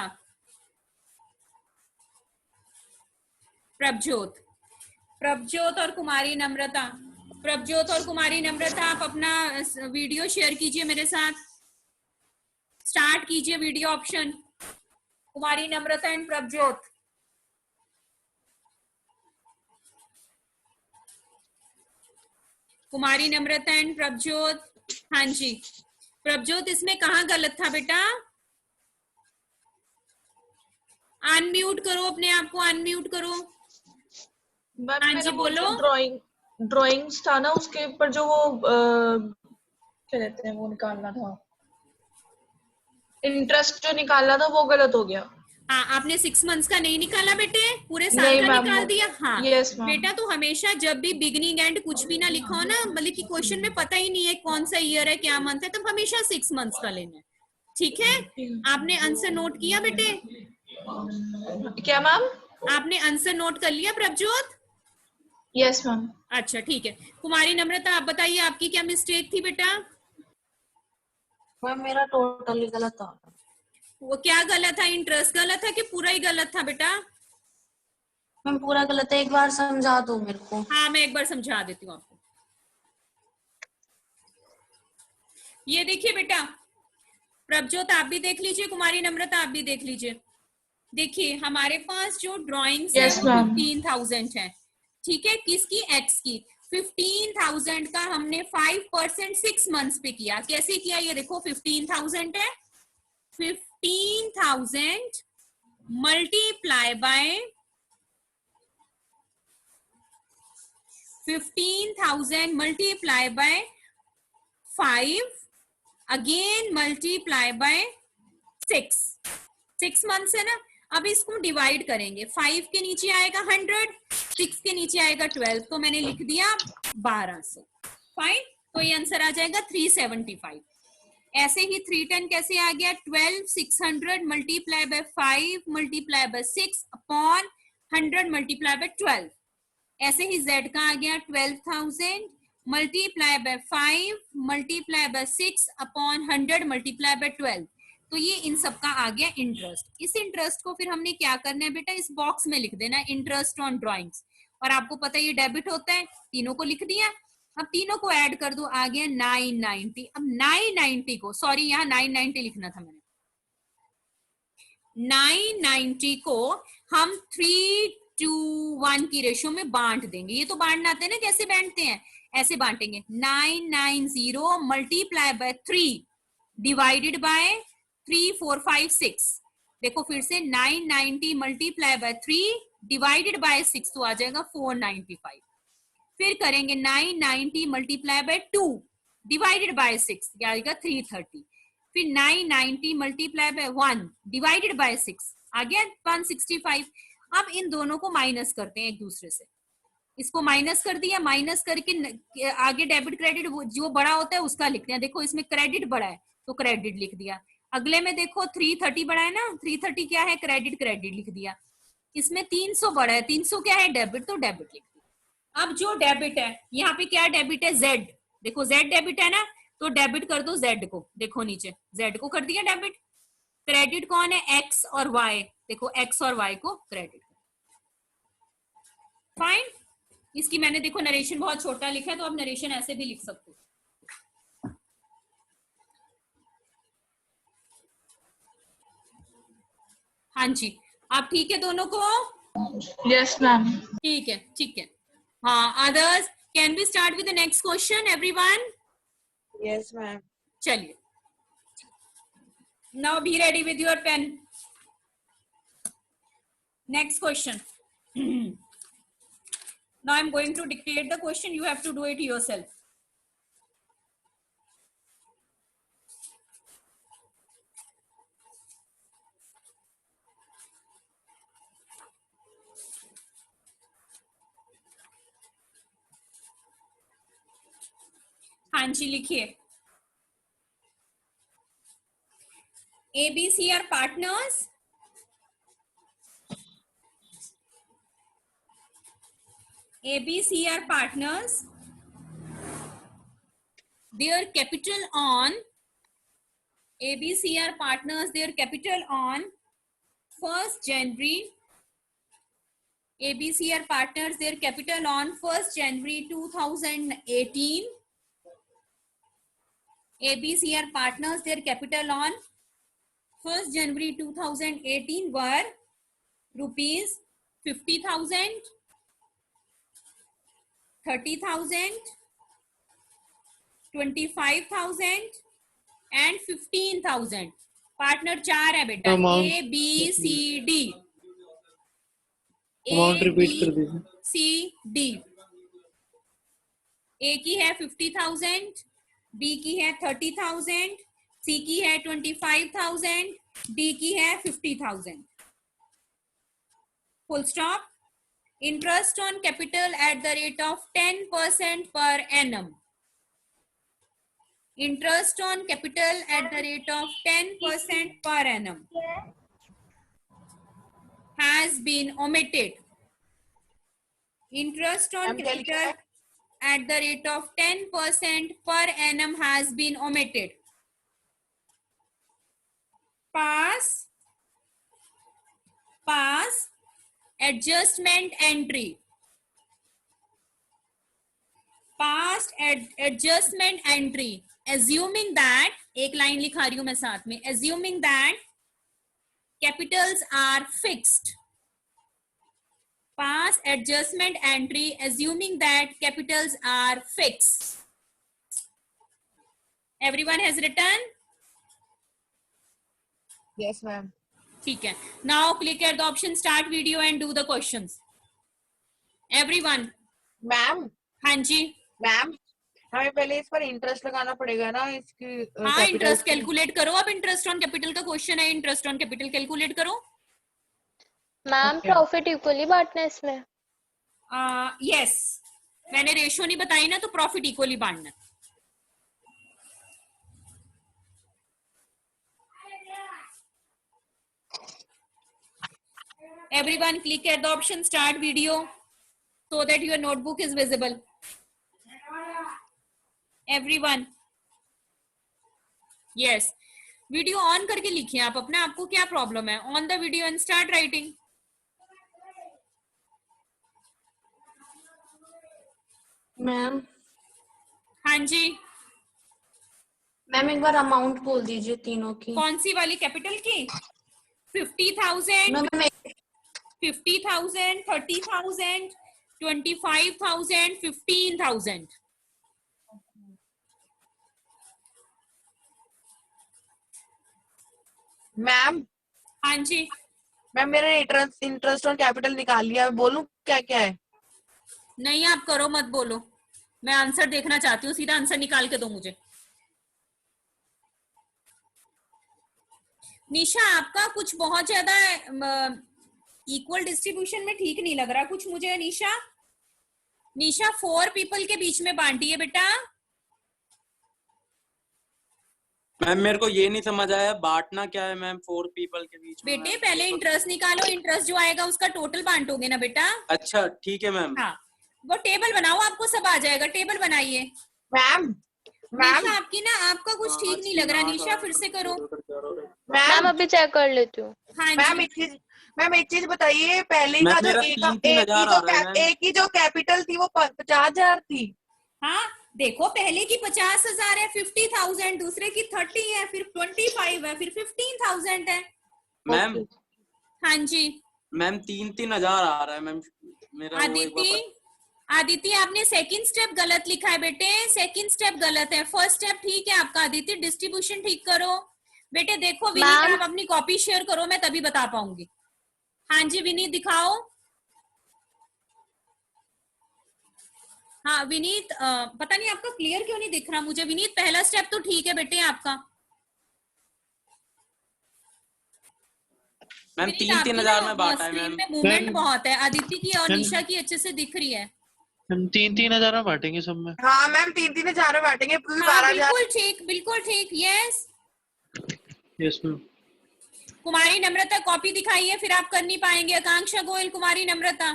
B: प्रभजोत और कुमारी नम्रता। प्रभजोत और कुमारी नम्रता, आप अपना वीडियो शेयर कीजिए मेरे साथ। स्टार्ट कीजिए video option. Kumari Namrata and Prabhjot. Kumari Namrata and Prabhjot. हाँ जी प्रभजोत, इसमें कहाँ गलत था बेटा? अनम्यूट करो अपने आप को, अनम्यूट करो। हाँ जी बोलो।
F: ड्राइंग्स था ना, उसके ऊपर जो वो क्या कहते हैं वो निकालना था, इंटरेस्ट जो निकालना था वो गलत हो गया।
B: हाँ, आपने 6 मंथ्स का नहीं निकाला बेटे, पूरे साल
F: नहीं
B: का
F: मैम,
B: निकाल दिया। हाँ
F: यस मैम।
B: बेटा, तो हमेशा जब भी बिगिनिंग एंड कुछ भी ना लिखा हो ना, मतलब कि क्वेश्चन में पता ही नहीं है कौन सा ईयर है क्या मंथ है, तब हमेशा 6 मंथ्स का लेना है। ठीक है, आपने आंसर नोट किया बेटे?
F: क्या मैम?
B: आपने आंसर नोट कर लिया प्रभजोत?
F: Yes ma'am.
B: अच्छा ठीक है। कुमारी नम्रता, आप बताइए आपकी क्या मिस्टेक थी बेटा?
I: मैम मेरा टोटली गलत था।
B: वो क्या गलत था? इंटरेस्ट गलत था कि पूरा ही गलत था बेटा?
I: मैम पूरा गलत है, एक बार समझा दो मेरे को।
B: हाँ मैं एक बार समझा देती हूँ आपको। ये देखिए बेटा, प्रभजोत आप भी देख लीजिए, कुमारी नम्रता आप भी देख लीजिए। देखिए हमारे पास जो ड्राइंग्स है वो 15,000 है। ठीक है, किसकी? एक्स की। 15,000 का हमने 5% 6 मंथ्स पे किया। कैसे किया ये देखो, 15,000 है, 15,000 multiply by 15,000 multiply by 5 again multiply by 6 months है ना। अब इसको डिवाइड करेंगे, 5 के नीचे आएगा 100, 6 के नीचे आएगा 12, तो मैंने लिख दिया 1200। फाइन, तो ये आंसर आ जाएगा 375। ऐसे ही 310 कैसे आ गया? 12,600 multiply by 5 multiply by 6 upon 100 multiply by 12। ऐसे ही Z का आ गया 12,000 multiply by 5 multiply by 6 upon 100 multiply by 12। तो ये इन सब का आ गया इंटरेस्ट। इस इंटरेस्ट को फिर हमने क्या करना है बेटा, इस बॉक्स में लिख देना है, इंटरेस्ट ऑन ड्राइंग्स। और आपको पता है ये डेबिट होता है, तीनों को लिख दिया। अब तीनों को ऐड कर दो, आ गया 990। अब 990 को, सॉरी यहाँ 990 लिखना था मैंने, 990 को हम 3:1 की रेशियो में बांट देंगे। ये तो बांटना आते हैं ना, कैसे बांटते हैं, ऐसे बांटेंगे। 990 मल्टीप्लाई बाय 3 डिवाइडेड बाय 3, 4, 5, 6। देखो फिर से 990 मल्टीप्लाई बाय 3 डिवाइडेड बाय 6, तो आ जाएगा 495। फिर करेंगे 990 मल्टीप्लाई बाय 2 डिवाइडेड बाय 6, आएगा 330। फिर 990 मल्टीप्लाई बाय 1 डिवाइडेड बाय 6, आ गया 165। अब इन दोनों को माइनस करते हैं एक दूसरे से। इसको माइनस कर दिया, माइनस करके आगे डेबिट क्रेडिट जो बड़ा होता है उसका लिखते हैं। देखो इसमें क्रेडिट बड़ा है तो क्रेडिट लिख दिया। अगले में देखो 330 बड़ा है ना, 330 क्या है, क्रेडिट, क्रेडिट लिख दिया। इसमें 300 बड़ा है, 300 क्या है, डेबिट, तो डेबिट लिख दिया। अब जो डेबिट है, यहाँ पे क्या डेबिट है, Z। देखो Z डेबिट है ना, तो डेबिट कर दो Z को। देखो नीचे Z को कर दिया डेबिट। क्रेडिट कौन है, X और Y। देखो X और Y को क्रेडिट। फाइन, इसकी मैंने देखो नरेशन बहुत छोटा लिखा है, तो आप नरेशन ऐसे भी लिख सकते हो। हाँ जी, आप ठीक है दोनों को?
F: Yes ma'am.
B: ठीक है, ठीक है। हाँ, others can we start with the next question everyone?
A: Yes ma'am.
B: चलिए, now be ready with your pen. Next question. Now I'm going to dictate the question. You have to do it yourself. हाँ जी, लिखिए। ABC are partners. ABC are partners. Their capital on ABC are partners. Their capital on 1st January. ABC are partners. Their capital on 1st January 2018. ABC are partners. Their capital on 1st January 2018 were rupees 50,000. 30,000, 25,000 and 15,000. Partner 4 है बेटा।
C: Amount-
B: A B C D।
C: Amount
B: A
C: repeat
B: B
C: कर दीजिए।
B: C D। A की है 50,000, B की है 30,000, C की है 25,000, D की है 50,000। Full stop. Interest on capital at the rate of 10% per annum. Interest on capital at the rate of 10% per annum has been omitted. Interest on
A: Ma'am, क्या लिखा है?
B: capital at the rate of 10% per annum has been omitted. Pass adjustment entry. Past adjustment entry. Assuming that, एक line लिखा रही हूं मैं साथ में, assuming that capitals are fixed. Past adjustment entry assuming that capitals are fixed. Everyone has written?
A: Yes ma'am.
B: ठीक है। Now click at the option start video and do the questions. Everyone.
A: Ma'am
B: हाँ जी।
A: Ma'am हमें पहले इस पर interest लगाना पड़ेगा ना इसकी
B: हाँ,
A: capital
B: इंटरेस्ट
A: की।
B: कैलकुलेट करो। अब इंटरेस्ट ऑन कैपिटल का क्वेश्चन है, इंटरेस्ट ऑन कैपिटल कैलकुलेट करो।
E: Ma'am
A: Okay.
E: प्रॉफिट इक्वली बांटना है इसमें।
B: यस, मैंने रेशियो नहीं बताई ना, तो प्रॉफिट इक्वली बांटना। Everyone click at the option start video so that your notebook is visible. Everyone. Yes. Video on करके लिखिए आप अपना, आपको क्या प्रॉब्लम है? On the video and start writing.
I: Ma'am
B: हाँ जी,
I: मैम एक बार अमाउंट बोल दीजिए तीनों की।
B: कौन सी वाली? कैपिटल की 50,000,
I: मैम
B: 50,000, 30,000, 25,000, 15,000।
A: मैम
B: हाँ जी,
A: मैम मैंने इंटरेस्ट ऑन कैपिटल निकाल लिया, बोलूं क्या क्या है?
B: नहीं आप करो मत बोलो, मैं आंसर देखना चाहती हूँ, सीधा आंसर निकाल के दो मुझे। निशा आपका कुछ बहुत ज्यादा इक्वल डिस्ट्रीब्यूशन में ठीक नहीं लग रहा कुछ मुझे। निशा 4 पीपल के बीच में बांटिए बेटा।
D: मैम मेरे को ये नहीं समझ आया बांटना क्या है मैम 4 पीपल के बीच में।
B: बेटे पहले इंटरेस्ट निकालो, इंटरेस्ट जो आएगा उसका टोटल बांटोगे ना बेटा।
D: अच्छा ठीक है मैम।
B: हाँ, वो टेबल बनाओ, आपको सब आ जाएगा। टेबल बनाइए।
A: मैम मैम
B: निशा आपकी ना, आपका कुछ ठीक नहीं लग रहा। निशा फिर से करो।
E: मैम
A: मैम
E: अभी चेक कर लेती हूँ।
B: हाँ
A: मैम
B: जी,
A: एक चीज बताइए, पहले
D: मैम,
A: का जो
D: मेरा तीन हजार आ रहा है, मैम।
A: एक की जो कैपिटल थी वो 50,000 थी।
B: हाँ देखो, पहले की 50,000 है, 50,000, दूसरे की 30 है, फिर 25 है, फिर 15,000 है।
D: मैम
B: हाँ जी
D: मैम 3,000 आ रहा है मैम मेरा। वो एक
B: आदिति,
D: बार
B: आदिति आपने सेकंड स्टेप गलत लिखा है बेटे, सेकंड स्टेप गलत है, फर्स्ट स्टेप ठीक है आपका। आदिति डिस्ट्रीब्यूशन ठीक करो बेटे। देखो विनीत
I: मैम।
B: आप अपनी कॉपी शेयर करो, मैं तभी बता पाऊंगी। हाँ जी विनीत दिखाओ। हाँ विनीत पता नहीं आपका क्लियर क्यों नहीं दिख रहा मुझे। विनीत पहला स्टेप तो ठीक है बेटे आपका।
D: मैम
B: विनीत,
D: 3,000
B: आपकी
D: में बांटा है
B: स्क्रीन
D: मैम।
B: में मूवमेंट
C: मैम,
B: बहुत है। आदिति की और
C: मैम,
B: निशा की अच्छे से दिख रही है।
C: हम 3,000 में बांटेंगे सब में।
A: हाँ मैम 3,000 में बांटेंगे, पूरी
B: हाँ
A: 12,000।
B: बिल्कुल ठीक, बिल्कुल ठीक। Yes
C: yes ma'am.
B: Kumari Namrata copy दिखाइए, फिर आप कर नहीं पाएंगे। आकांक्षा गोयल, कुमारी नम्रता,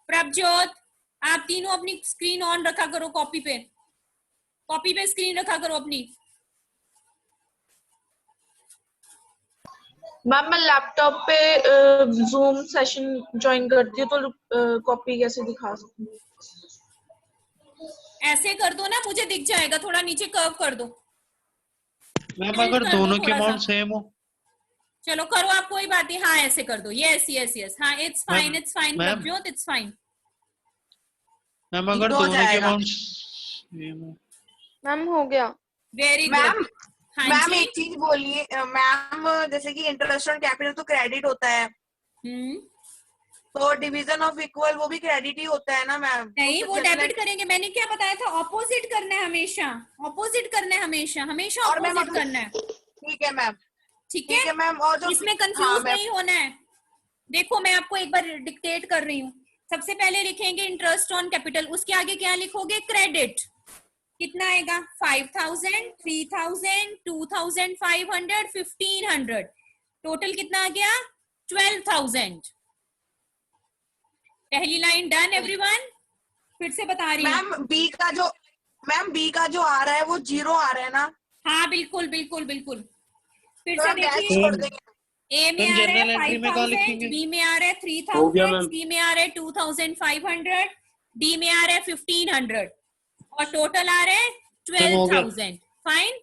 B: प्रभजोत, आप तीनों अपनी स्क्रीन ऑन रखा करो। कॉपी पे स्क्रीन रखा करो अपनी।
F: मैम मैं लैपटॉप पे जूम सेशन ज्वाइन करती हूँ तो कॉपी कैसे दिखा सकती हूँ?
B: ऐसे कर दो ना, मुझे दिख जाएगा। थोड़ा नीचे कर्व कर दो।
C: मैम
B: Tilt
C: अगर
B: कर दो
C: दोनों के
B: थोड़ा सा।
C: अमाउंट सेम हो।
B: चलो करो आप, कोई बात नहीं। हाँ ऐसे कर दो। यस यस यस, हाँ it's fine,
C: ma'am,
B: it's fine
C: ma'am,
B: Prabhjot, it's fine.
C: Ma'am अगर
A: हो
C: दोनों के
A: जाएगा।
C: अमाउंट सेम हो।
I: मैम हो गया।
B: Very
A: ma'am
B: good. हाँ
A: मैम
B: जी।
A: एक चीज बोलिए मैम, जैसे कि इंटरेस्ट ऑन कैपिटल तो क्रेडिट होता है, तो डिवीजन ऑफ इक्वल वो भी क्रेडिट ही होता है ना मैम?
B: नहीं,
A: तो
B: वो
A: जनरल-
B: डेबिट करेंगे। मैंने क्या बताया था? ऑपोजिट करना है हमेशा, ऑपोजिट करना है हमेशा, हमेशा
A: और मैम
B: ऑपोजिट करना है।
A: ठीक है मैम,
B: ठीक
A: ठीक है
B: है,
A: मैम। और जो
B: इसमें
A: हाँ
B: कंफ्यूज
A: मैम,
B: नहीं होना है। देखो मैं आपको एक बार डिक्टेट कर रही हूँ। सबसे पहले लिखेंगे इंटरेस्ट ऑन कैपिटल, उसके आगे क्या लिखोगे? क्रेडिट। कितना आएगा? 5,000, 3,000, 2,500, 1,500। टोटल कितना आ गया? 12,000। पहली लाइन डन एवरीवन। फिर से बता रही हूँ।
A: मैम बी का जो आ रहा है वो 0 आ रहा है ना?
B: हाँ बिल्कुल बिल्कुल बिल्कुल। फिर
A: तो
B: से
A: हम डैश
B: देखिए,
A: छोड़ देंगे।
B: ए में
C: मैम
B: आ रहा है
C: जनरल एंट्री में कहाँ
B: 5,000,
C: लिखेंगे?
B: बी में आ रहा है
D: हो गया
B: 3,000,
D: मैम।
B: सी में आ रहा है 2,500, डी में आ रहा है 1,500 और टोटल आ रहा है
C: मैम हो गया।
B: 12,000। फाइन।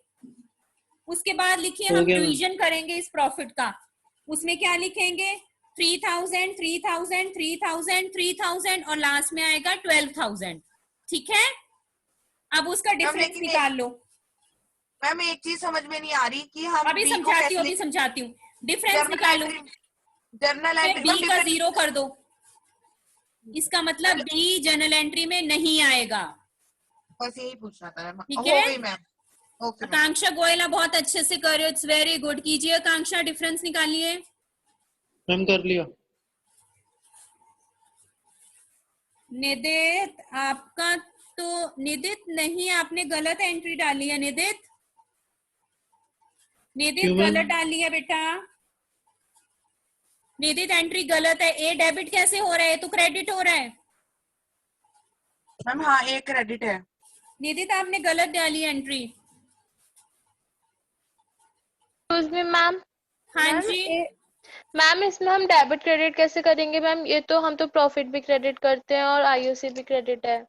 B: उसके बाद लिखिए,
C: हो
B: हम
C: गया मैम।
B: डिवीजन करेंगे इस प्रॉफिट का। उसमें क्या लिखेंगे? 3,000, 3,000, 3,000, 3,000 और लास्ट में आएगा 12,000। ठीक है, अब उसका डिफरेंस
A: लेकिन
B: निकाल लो।
A: मैम एक चीज समझ में नहीं आ रही कि हम
B: अभी
A: बी को
B: समझाती
A: कैसे
B: हूँ, अभी समझाती हूँ। डिफरेंस निकालो,
A: जर्नल एंट्री
B: बी का 0 कर दो। इसका मतलब बी जर्नल एंट्री में नहीं आएगा।
A: बस यही पूछना था मैम।
B: ठीक
A: हो
B: है?
A: गई ma'am. Okay ma'am.
B: Akanksha Goyal बहुत अच्छे से कर रहे हो, इट्स वेरी गुड। कीजिए आकांक्षा, डिफरेंस निकालिए।
C: मैम कर लिया।
B: निदित आपका तो, निदित नहीं, आपने गलत एंट्री डाली है। निदित
C: क्यों मैम?
B: गलत डाली है बेटा। निदित एंट्री गलत है। ए डेबिट कैसे हो रहा है? तो क्रेडिट हो रहा है।
A: मैम हाँ एक क्रेडिट है।
B: निदित आपने गलत डाली एंट्री।
I: मैम
B: हाँ
I: मैम,
B: जी,
I: मैम इसमें हम डेबिट क्रेडिट कैसे करेंगे मैम? ये तो हम तो प्रॉफिट भी क्रेडिट करते हैं और आईओसी भी क्रेडिट है।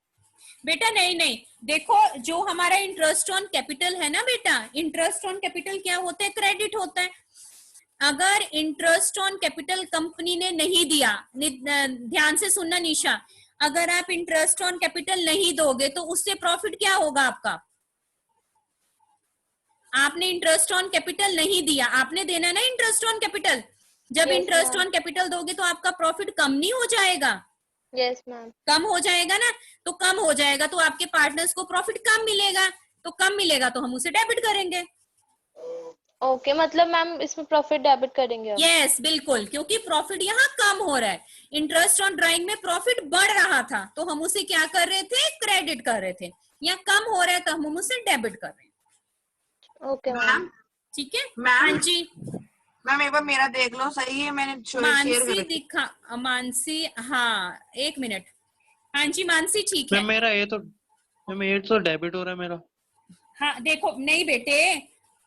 B: बेटा नहीं नहीं, देखो जो हमारा इंटरेस्ट ऑन कैपिटल है ना बेटा, इंटरेस्ट ऑन कैपिटल क्या होता है? क्रेडिट होता है। अगर इंटरेस्ट ऑन कैपिटल कंपनी ने नहीं दिया, ध्यान से सुनना निशा, अगर आप इंटरेस्ट ऑन कैपिटल नहीं दोगे तो उससे प्रॉफिट क्या होगा आपका? आपने इंटरेस्ट ऑन कैपिटल नहीं दिया, आपने देना ना इंटरेस्ट ऑन कैपिटल। जब
I: Yes,
B: interest
I: ma'am.
B: On capital दोगे तो आपका प्रॉफिट कम नहीं हो जाएगा?
I: Yes ma'am.
B: कम हो जाएगा ना। तो कम हो जाएगा तो आपके पार्टनर्स को प्रॉफिट कम मिलेगा, तो कम मिलेगा तो हम उसे डेबिट करेंगे।
I: ओके, मतलब मैम इसमें प्रॉफिट डेबिट करेंगे हम?
B: यस बिल्कुल, क्योंकि प्रॉफिट यहाँ कम हो रहा है। इंटरेस्ट ऑन ड्राइंग में प्रॉफिट बढ़ रहा था तो हम उसे क्या कर रहे थे? क्रेडिट कर रहे थे। या कम हो रहा है तो हम उसे डेबिट कर रहे हैं।
I: ओके
A: मैम
B: ठीक है
A: मैम
B: हाँ जी।
A: मैम एक बार मेरा देख लो, सही है? मैंने शेयर
B: मानसी
A: कर
B: दिखा, मानसी, हाँ एक मिनट। हाँ जी मानसी ठीक है।
C: मैम मेरा ये तो मैम 8 तो डेबिट हो रहा है मेरा।
B: हाँ देखो, नहीं बेटे,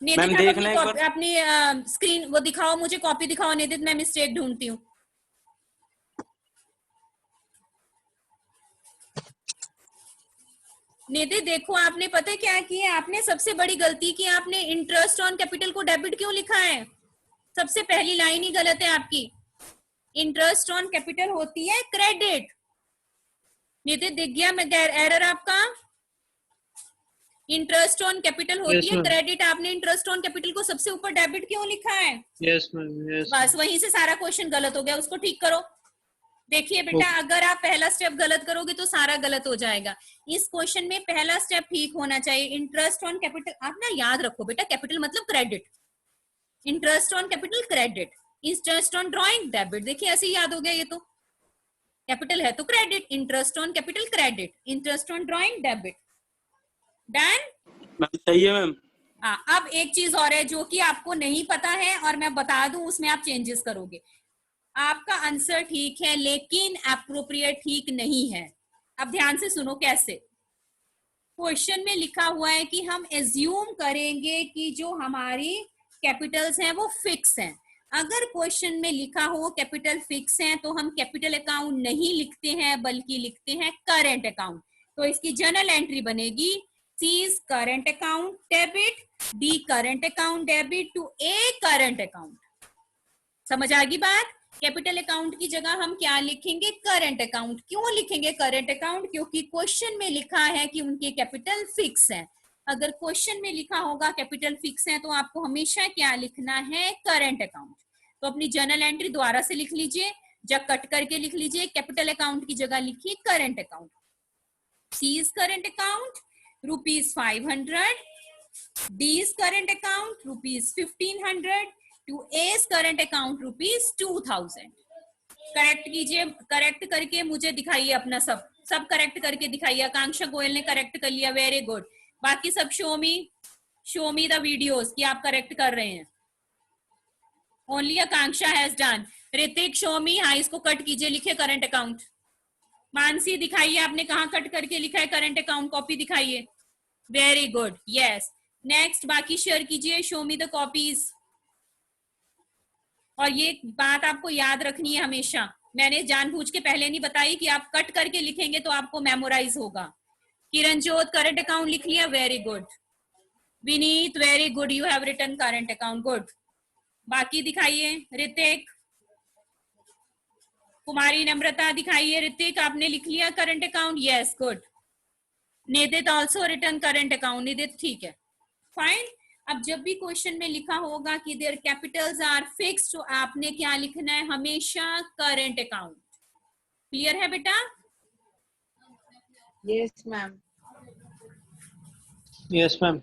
B: निदित
D: मैम
B: आप
D: देखना एक बार।
B: अपनी स्क्रीन वो दिखाओ, मुझे कॉपी दिखाओ निदित, मैं मिस्टेक ढूंढती हूँ। निदित देखो, आपने पता है क्या किया? आपने सबसे बड़ी गलती की, आपने इंटरेस्ट ऑन कैपिटल को डेबिट क्यों लिखा है? सबसे पहली लाइन ही गलत है आपकी। इंटरेस्ट ऑन कैपिटल होती है क्रेडिट। नितिन दिख गया एरर आपका? इंटरेस्ट ऑन कैपिटल होती
C: Yes,
B: है
C: ma'am.
B: क्रेडिट। आपने इंटरेस्ट ऑन कैपिटल को सबसे ऊपर डेबिट क्यों लिखा है?
C: Yes ma'am, yes.
B: बस वहीं से सारा क्वेश्चन गलत हो गया, उसको ठीक करो। देखिए बेटा, अगर आप पहला स्टेप गलत करोगे तो सारा गलत हो जाएगा। इस क्वेश्चन में पहला स्टेप ठीक होना चाहिए। इंटरेस्ट ऑन कैपिटल, आप ना याद रखो बेटा, कैपिटल मतलब credit. Interest on capital credit, interest on drawing debit. देखिए ऐसे ही याद हो गया, ये तो कैपिटल है तो credit, interest on capital credit, interest on drawing debit. Done?
D: Ma'am सही है मैम।
B: अब एक चीज और है जो कि आपको नहीं पता है और मैं बता दूं, उसमें आप चेंजेस करोगे। आपका आंसर ठीक है लेकिन एप्रोप्रिएट ठीक नहीं है। अब ध्यान से सुनो कैसे। क्वेश्चन में लिखा हुआ है कि हम एज्यूम करेंगे कि जो हमारी कैपिटल्स हैं वो फिक्स हैं। अगर क्वेश्चन में लिखा हो कैपिटल फिक्स हैं तो हम कैपिटल अकाउंट नहीं लिखते हैं बल्कि लिखते हैं करंट अकाउंट। तो इसकी जर्नल एंट्री बनेगी C's current account debit, D current account debit to A current account. समझ आ गई बात? कैपिटल अकाउंट की जगह हम क्या लिखेंगे? Current account. क्यों लिखेंगे करंट अकाउंट? क्योंकि क्वेश्चन में लिखा है कि उनके कैपिटल फिक्स है। अगर क्वेश्चन में लिखा होगा कैपिटल फिक्स है तो आपको हमेशा क्या लिखना है? Current account. तो अपनी जर्नल एंट्री दोबारा से लिख लीजिए, जब कट करके लिख लीजिए, कैपिटल अकाउंट की जगह लिखिए current account. C's current account ₹500, D's current account ₹1500 to A's current account ₹2000। Correct कीजिए, करेक्ट करके मुझे दिखाइए अपना सब करेक्ट करके दिखाइए। आकांक्षा गोयल ने करेक्ट कर लिया, वेरी गुड। बाकी सब शो मी द वीडियोस कि आप करेक्ट कर रहे हैं। Only Akanksha has done. Hrithik show मी, हाँ इसको कट कीजिए, लिखे करंट अकाउंट। मानसी दिखाइए आपने कहाँ कट करके लिखा है करंट अकाउंट, कॉपी दिखाइए। Very good, yes. नेक्स्ट बाकी शेयर कीजिए, शो मी द कॉपीज। और ये बात आपको याद रखनी है हमेशा, मैंने जानबूझ के पहले नहीं बताई कि आप कट करके लिखेंगे तो आपको मेमोराइज होगा। किरणजोत करंट अकाउंट लिख लिया, very good. Vineet very good, you have written current account, good. बाकी दिखाइए, ऋतिक, कुमारी नम्रता दिखाइए। ऋतिक आपने लिख लिया current account, yes good. Nidit also written current account, Nidit ठीक है, फाइन। अब जब भी क्वेश्चन में लिखा होगा कि देयर कैपिटल्स आर फिक्स्ड तो आपने क्या लिखना है? हमेशा करंट अकाउंट। क्लियर है बेटा?
A: Yes ma'am.
C: Yes ma'am.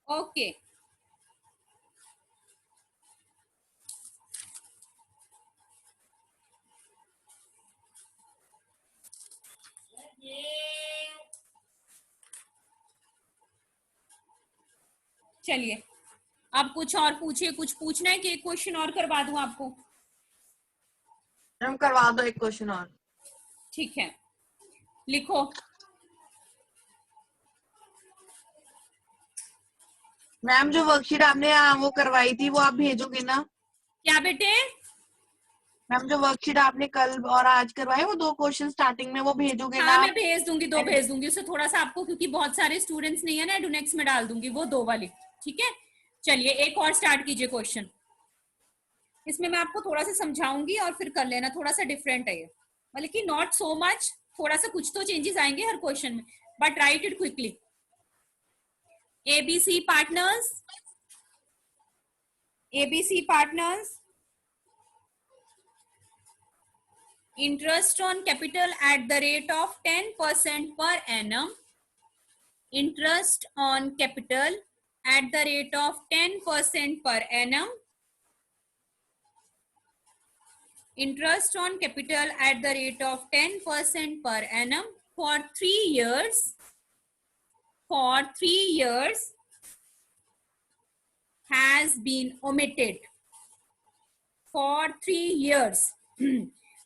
B: Okay, चलिए अब कुछ और पूछिए। कुछ पूछना है कि एक क्वेश्चन और करवा दूं आपको?
A: मैम करवा दो एक क्वेश्चन और।
B: ठीक है, लिखो।
A: मैम जो वर्कशीट आपने वो करवाई थी वो आप भेजोगे ना?
B: क्या बेटे?
A: मैम जो वर्कशीट आपने कल और आज करवाए वो 2 क्वेश्चन स्टार्टिंग में वो भेजोगे
B: हाँ
A: ना?
B: मैं भेज दूंगी, 2 भेज दूंगी। उससे थोड़ा सा आपको, क्योंकि बहुत सारे स्टूडेंट्स नहीं है ना, एडुनेक्स में डाल दूंगी वो 2 वाली, ठीक है। चलिए एक और स्टार्ट कीजिए क्वेश्चन। इसमें मैं आपको थोड़ा सा समझाऊंगी और फिर कर लेना, थोड़ा सा डिफरेंट है ये, मतलब कि नॉट सो मच, थोड़ा सा कुछ तो चेंजेस आएंगे हर क्वेश्चन में, but right it quickly. ABC partners, ABC partners, interest on capital at the rate of 10% per annum, interest on capital at the rate of 10% per annum, interest on capital at the rate of 10% per annum for 3 years, for 3 years has been omitted. For 3 years,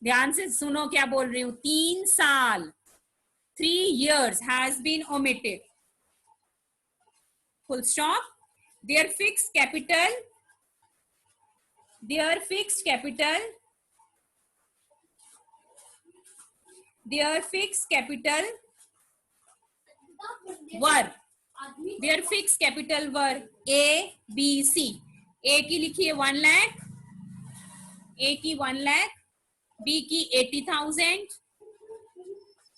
B: ध्यान से सुनो क्या बोल रही हूं, 3 साल, 3 years has been omitted. Full stop. Their fixed capital, their fixed capital, their fixed capital were, their fixed capital were A, B, C. A की लिखिए 1 लाख, ए की 1 लाख, बी की 80,000,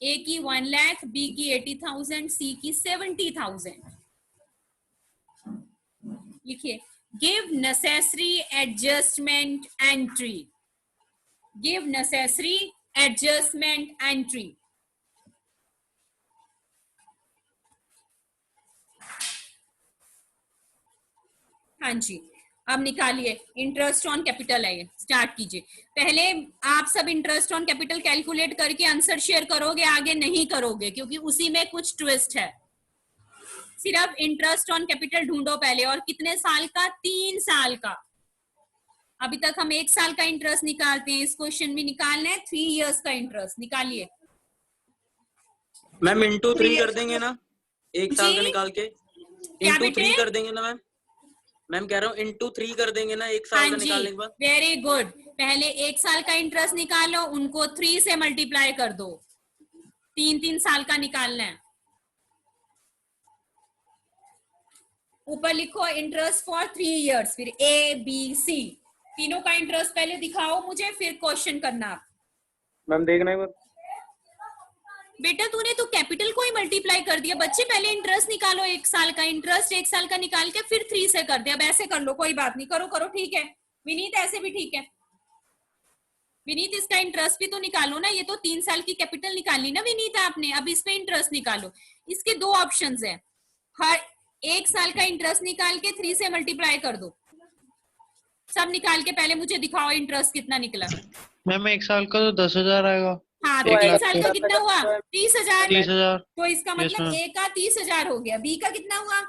B: ए की 1 लाख, बी की 80,000, सी की 70,000। लिखिए, give necessary adjustment entry, give necessary adjustment entry. हाँ जी, अब निकालिए, इंटरेस्ट ऑन कैपिटल है ये, स्टार्ट कीजिए। पहले आप सब इंटरेस्ट ऑन कैपिटल कैलकुलेट करके आंसर शेयर करोगे, आगे नहीं करोगे क्योंकि उसी में कुछ ट्विस्ट है। सिर्फ इंटरेस्ट ऑन कैपिटल ढूंढो पहले, और कितने साल का? 3 साल का। अभी तक हम 1 साल का इंटरेस्ट निकालते हैं, इस क्वेश्चन में निकालना है 3 इयर्स का इंटरेस्ट। निकालिए
D: मैम इंटू 3 कर देंगे ना 1 साल का
B: जी?
D: निकाल के?
B: क्या
D: इंटू
B: बेटे?
D: 3 कर देंगे ना मैम? मैम कह रहा हूँ इंटू 3 कर देंगे ना 1 साल
B: हाँ
D: का
B: जी,
D: निकालने के बाद?
B: Very good. पहले 1 साल का इंटरेस्ट निकालो, उनको 3 से मल्टीप्लाई कर दो। 3 साल का निकालना है। ऊपर लिखो इंटरेस्ट फॉर 3 इयर्स, फिर ए बी सी, तीनों का इंटरेस्ट पहले दिखाओ मुझे, फिर क्वेश्चन करना आप।
D: मैम देखना एक बार।
B: बेटा तूने तो कैपिटल को ही मल्टीप्लाई कर दिया। बच्चे पहले इंटरेस्ट निकालो, 1 साल का इंटरेस्ट 1 साल का निकाल के फिर 3 से कर दिया। अब ऐसे कर लो, कोई बात नहीं, करो करो, ठीक है। विनीत ऐसे भी ठीक है। विनीत इसका इंटरेस्ट भी तो निकालो ना, ये तो 3 साल की कैपिटल निकाली ना विनीत आपने, अब इस पे इंटरेस्ट निकालो। इसके 2 ऑप्शंस है, हर 1 साल का इंटरेस्ट निकाल के 3 से मल्टीप्लाई कर दो। सब निकाल के पहले मुझे दिखाओ इंटरेस्ट कितना निकला।
C: मैम 1 साल का तो 10,000 आएगा।
B: हाँ, तो
C: 1
B: 3
C: लाख
B: साल
C: का
B: का कितना हुआ? 30,000।
C: 30,000।
B: तो इसका मतलब
C: ma'am।
B: ए का 30,000 हो गया, बी का कितना हुआ?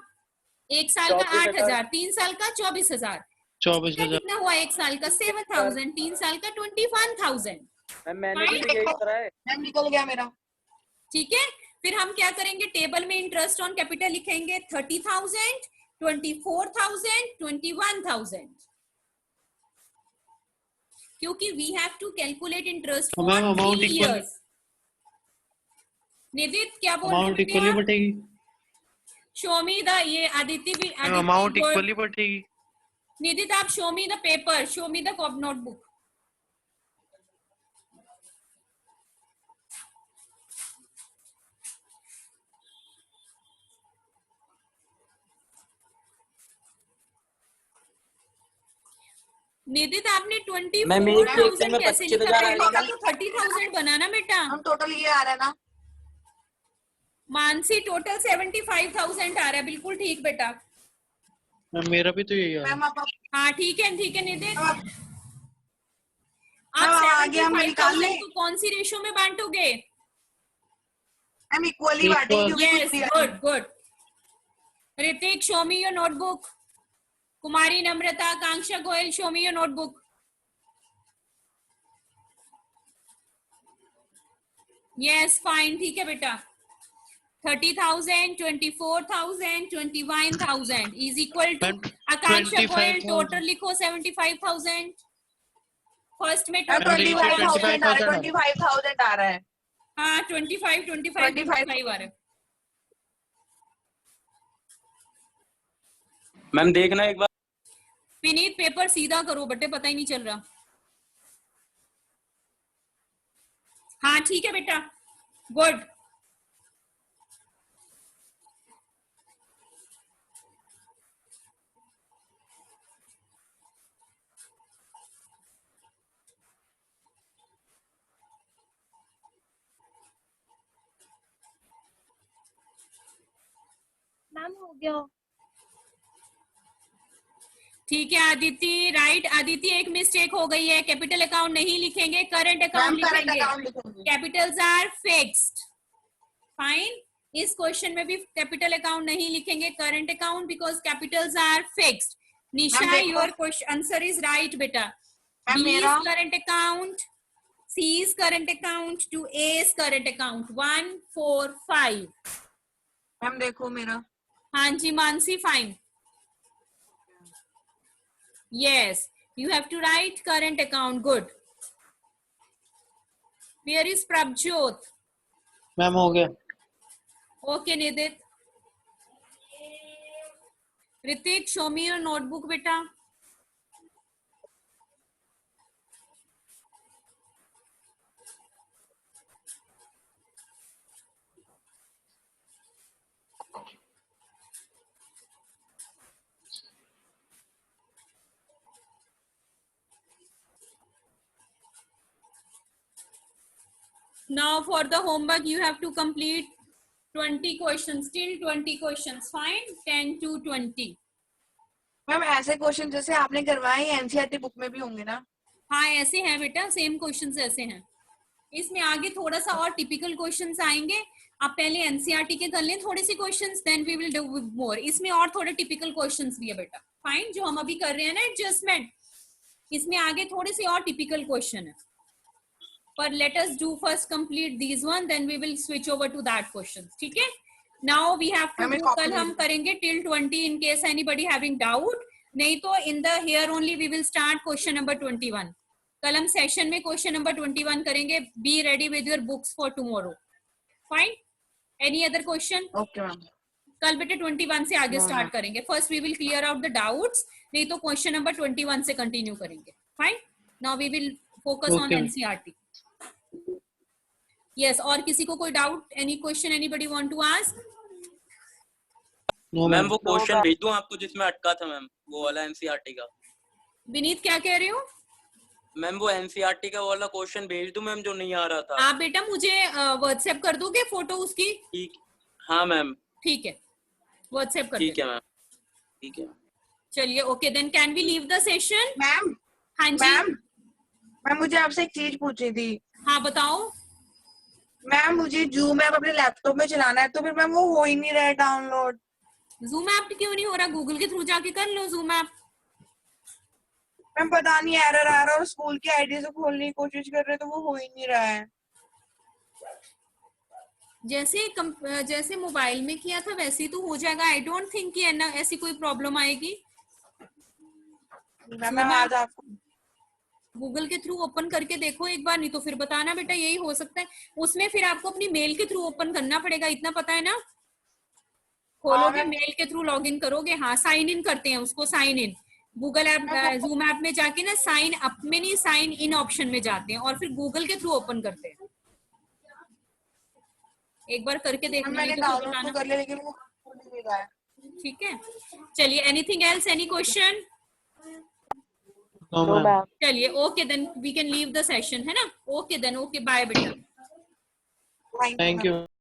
B: 1 साल का 8,000, 3 साल का 24,000,
C: 24,000।
B: कितना हुआ? 1 साल का 7,000, 3 साल का 21,000।
D: मैंने भी तो यही करा है।
A: मैम निकल गया मेरा।
B: ठीक है, फिर हम क्या करेंगे? टेबल में इंटरेस्ट ऑन कैपिटल लिखेंगे 30,000, 24,000, 21,000, क्योंकि we have to calculate interest for
C: ma'am amount
B: 3
C: equal,
B: years. Nidit क्या बोल रहे
C: अमाउंट
B: हो?
C: इक्वली बटेगी।
B: शो मी द, ये आदित्य भी,
C: अमाउंट इक्वली बटेगी।
B: निदित आप show me the paper, show me the notebook. Nidit आपने 24,000 कैसे लिखा? पहले का तो 30,000 बनाना बेटा।
A: हम टोटल ये आ रहा है ना।
B: मानसी टोटल 75,000 आ रहा है, बिल्कुल ठीक बेटा।
C: मैम मेरा भी तो यही आ रहा है।
A: मैम आप
B: हाँ ठीक है निदित।
A: हाँ,
B: आप
A: आगे हम निकाल
B: 75,000
A: लें।
B: को कौन सी रेशो में बांटोगे?
A: मैम इक्वली बांटेंगे क्योंकि
B: यस,
A: कुछ भी आ-
B: good good. Hrithik show me your notebook. Kumari Namrata, Akanksha Goyal, show me your notebook. Yes fine, ठीक है बेटा। 30,000, 24,000, 21,000 is equal to,
C: ma'am
B: Akanksha Goyal
C: 25,000।
B: Total लिखो 75,000। फर्स्ट में
A: मैम 25,000 आ रहा है, 25,000 आ रहा है।
B: हाँ 25 आ रहा है।
D: मैम देखना एक बार।
B: विनीत पेपर सीधा करो बेटे, पता ही नहीं चल रहा। हाँ ठीक है बेटा, गुड।
G: मैम हो गया।
B: ठीक है आदित्य, राइट। आदित्य एक मिस्टेक हो गई है, कैपिटल अकाउंट नहीं लिखेंगे, करंट अकाउंट
A: मैम करंट
B: लिखेंगे।
A: अकाउंट लिखेंगे।
B: Capitals are fixed, fine. इस क्वेश्चन में भी कैपिटल अकाउंट नहीं लिखेंगे, current account, because capitals are fixed. Nisha
A: देखो।
B: Your question answer is right बेटा।
A: मैम
B: B
A: मेरा
B: is current account, C is current account, to A is current account, 1, 4, 5।
A: Ma'am देखो मेरा।
B: हाँ जी Mansi, fine. Yes, you have to write current account. Good. Where is Prabjot?
C: Ma'am हो गया।
B: Okay, Nidit. Ritik, show me your notebook, beta. Now for the homework you have to complete 20 questions, till 20 questions, fine, 10 to 20.
A: Ma'am ऐसे question जैसे आपने करवाए NCERT book में भी होंगे ना?
B: हाँ ऐसे हैं बेटा, सेम क्वेश्चंस ऐसे हैं. इसमें आगे थोड़ा सा और टिपिकल क्वेश्चंस आएंगे. आप पहले एनसीईआरटी के कर लें थोड़े से questions, then we will do more. इसमें और थोड़े टिपिकल क्वेश्चंस भी है बेटा, फाइन, जो हम अभी कर रहे हैं ना एडजस्टमेंट, इसमें आगे थोड़े से और टिपिकल क्वेश्चन है. पर let us do first complete these one, then we will switch over to that question. ठीक है. Now we have to do, कल हम करेंगे till 20 in case anybody having doubt. नहीं तो in the here only we will start question number 21. कल हम session में क्वेश्चन नंबर 21 करेंगे. Be ready with your books for tomorrow. Fine. Any other question?
A: Okay ma'am.
B: कल बेटे 21 से आगे स्टार्ट करेंगे. First we will clear out the doubts, नहीं तो क्वेश्चन नंबर 21 से कंटिन्यू करेंगे. Fine. Now we will focus on NCERT. Yes, और किसी को कोई doubt, any question anybody want to ask?
D: Ma'am वो क्वेश्चन भेज दूं आपको जिसमें अटका था मैम, वो वाला एनसीईआरटी का.
B: विनीत क्या कह रहे हो?
D: मैम वो एनसीईआरटी का वाला क्वेश्चन भेज दूं मैम जो नहीं आ रहा था.
B: आप बेटा मुझे व्हाट्सएप कर दोगे फोटो उसकी?
D: ठीक. हाँ मैम.
B: ठीक है, व्हाट्सएप कर.
D: ठीक है मैम. ठीक है.
B: चलिए, okay then can we leave the session?
A: Ma'am.
B: हाँ जी
A: मैम मुझे आपसे एक चीज पूछनी थी.
B: हाँ बताओ.
A: मैम मुझे जूम ऐप अपने लैपटॉप में चलाना है, तो फिर मैम वो हो ही नहीं रहा है डाउनलोड.
B: जूम ऐप क्यों नहीं हो रहा? गूगल के थ्रू जाके कर लो जूम ऐप.
A: मैम पता नहीं एरर आ रहा है, और स्कूल की आईडी से खोलने की कोशिश कर रहे तो वो हो ही नहीं रहा है.
B: जैसे मोबाइल में किया था वैसे ही तो हो जाएगा. आई डोंट थिंक कि ऐसी कोई प्रॉब्लम आएगी.
A: मैम आज आपको
B: गूगल के थ्रू ओपन करके देखो एक बार, नहीं तो फिर बताना बेटा यही हो सकता है. उसमें फिर आपको अपनी मेल के थ्रू ओपन करना पड़ेगा, इतना पता है ना? खोलोगे मेल के थ्रू लॉग इन करोगे. हाँ साइन इन करते हैं उसको, sign in. Google app Zoom app में जाके ना साइन अप में नहीं साइन इन ऑप्शन में जाते हैं और फिर गूगल के थ्रू ओपन करते हैं. एक बार करके देखना.
A: मैंने डाउनलोड तो कर लिया लेकिन वो खोल नहीं रहा है.
B: ठीक है. चलिए, anything else, any question?
C: No, ma'am.
B: चलिए, okay then we can leave the session, है ना? ओके देन, ओके बाय बेटा.
C: Thank you.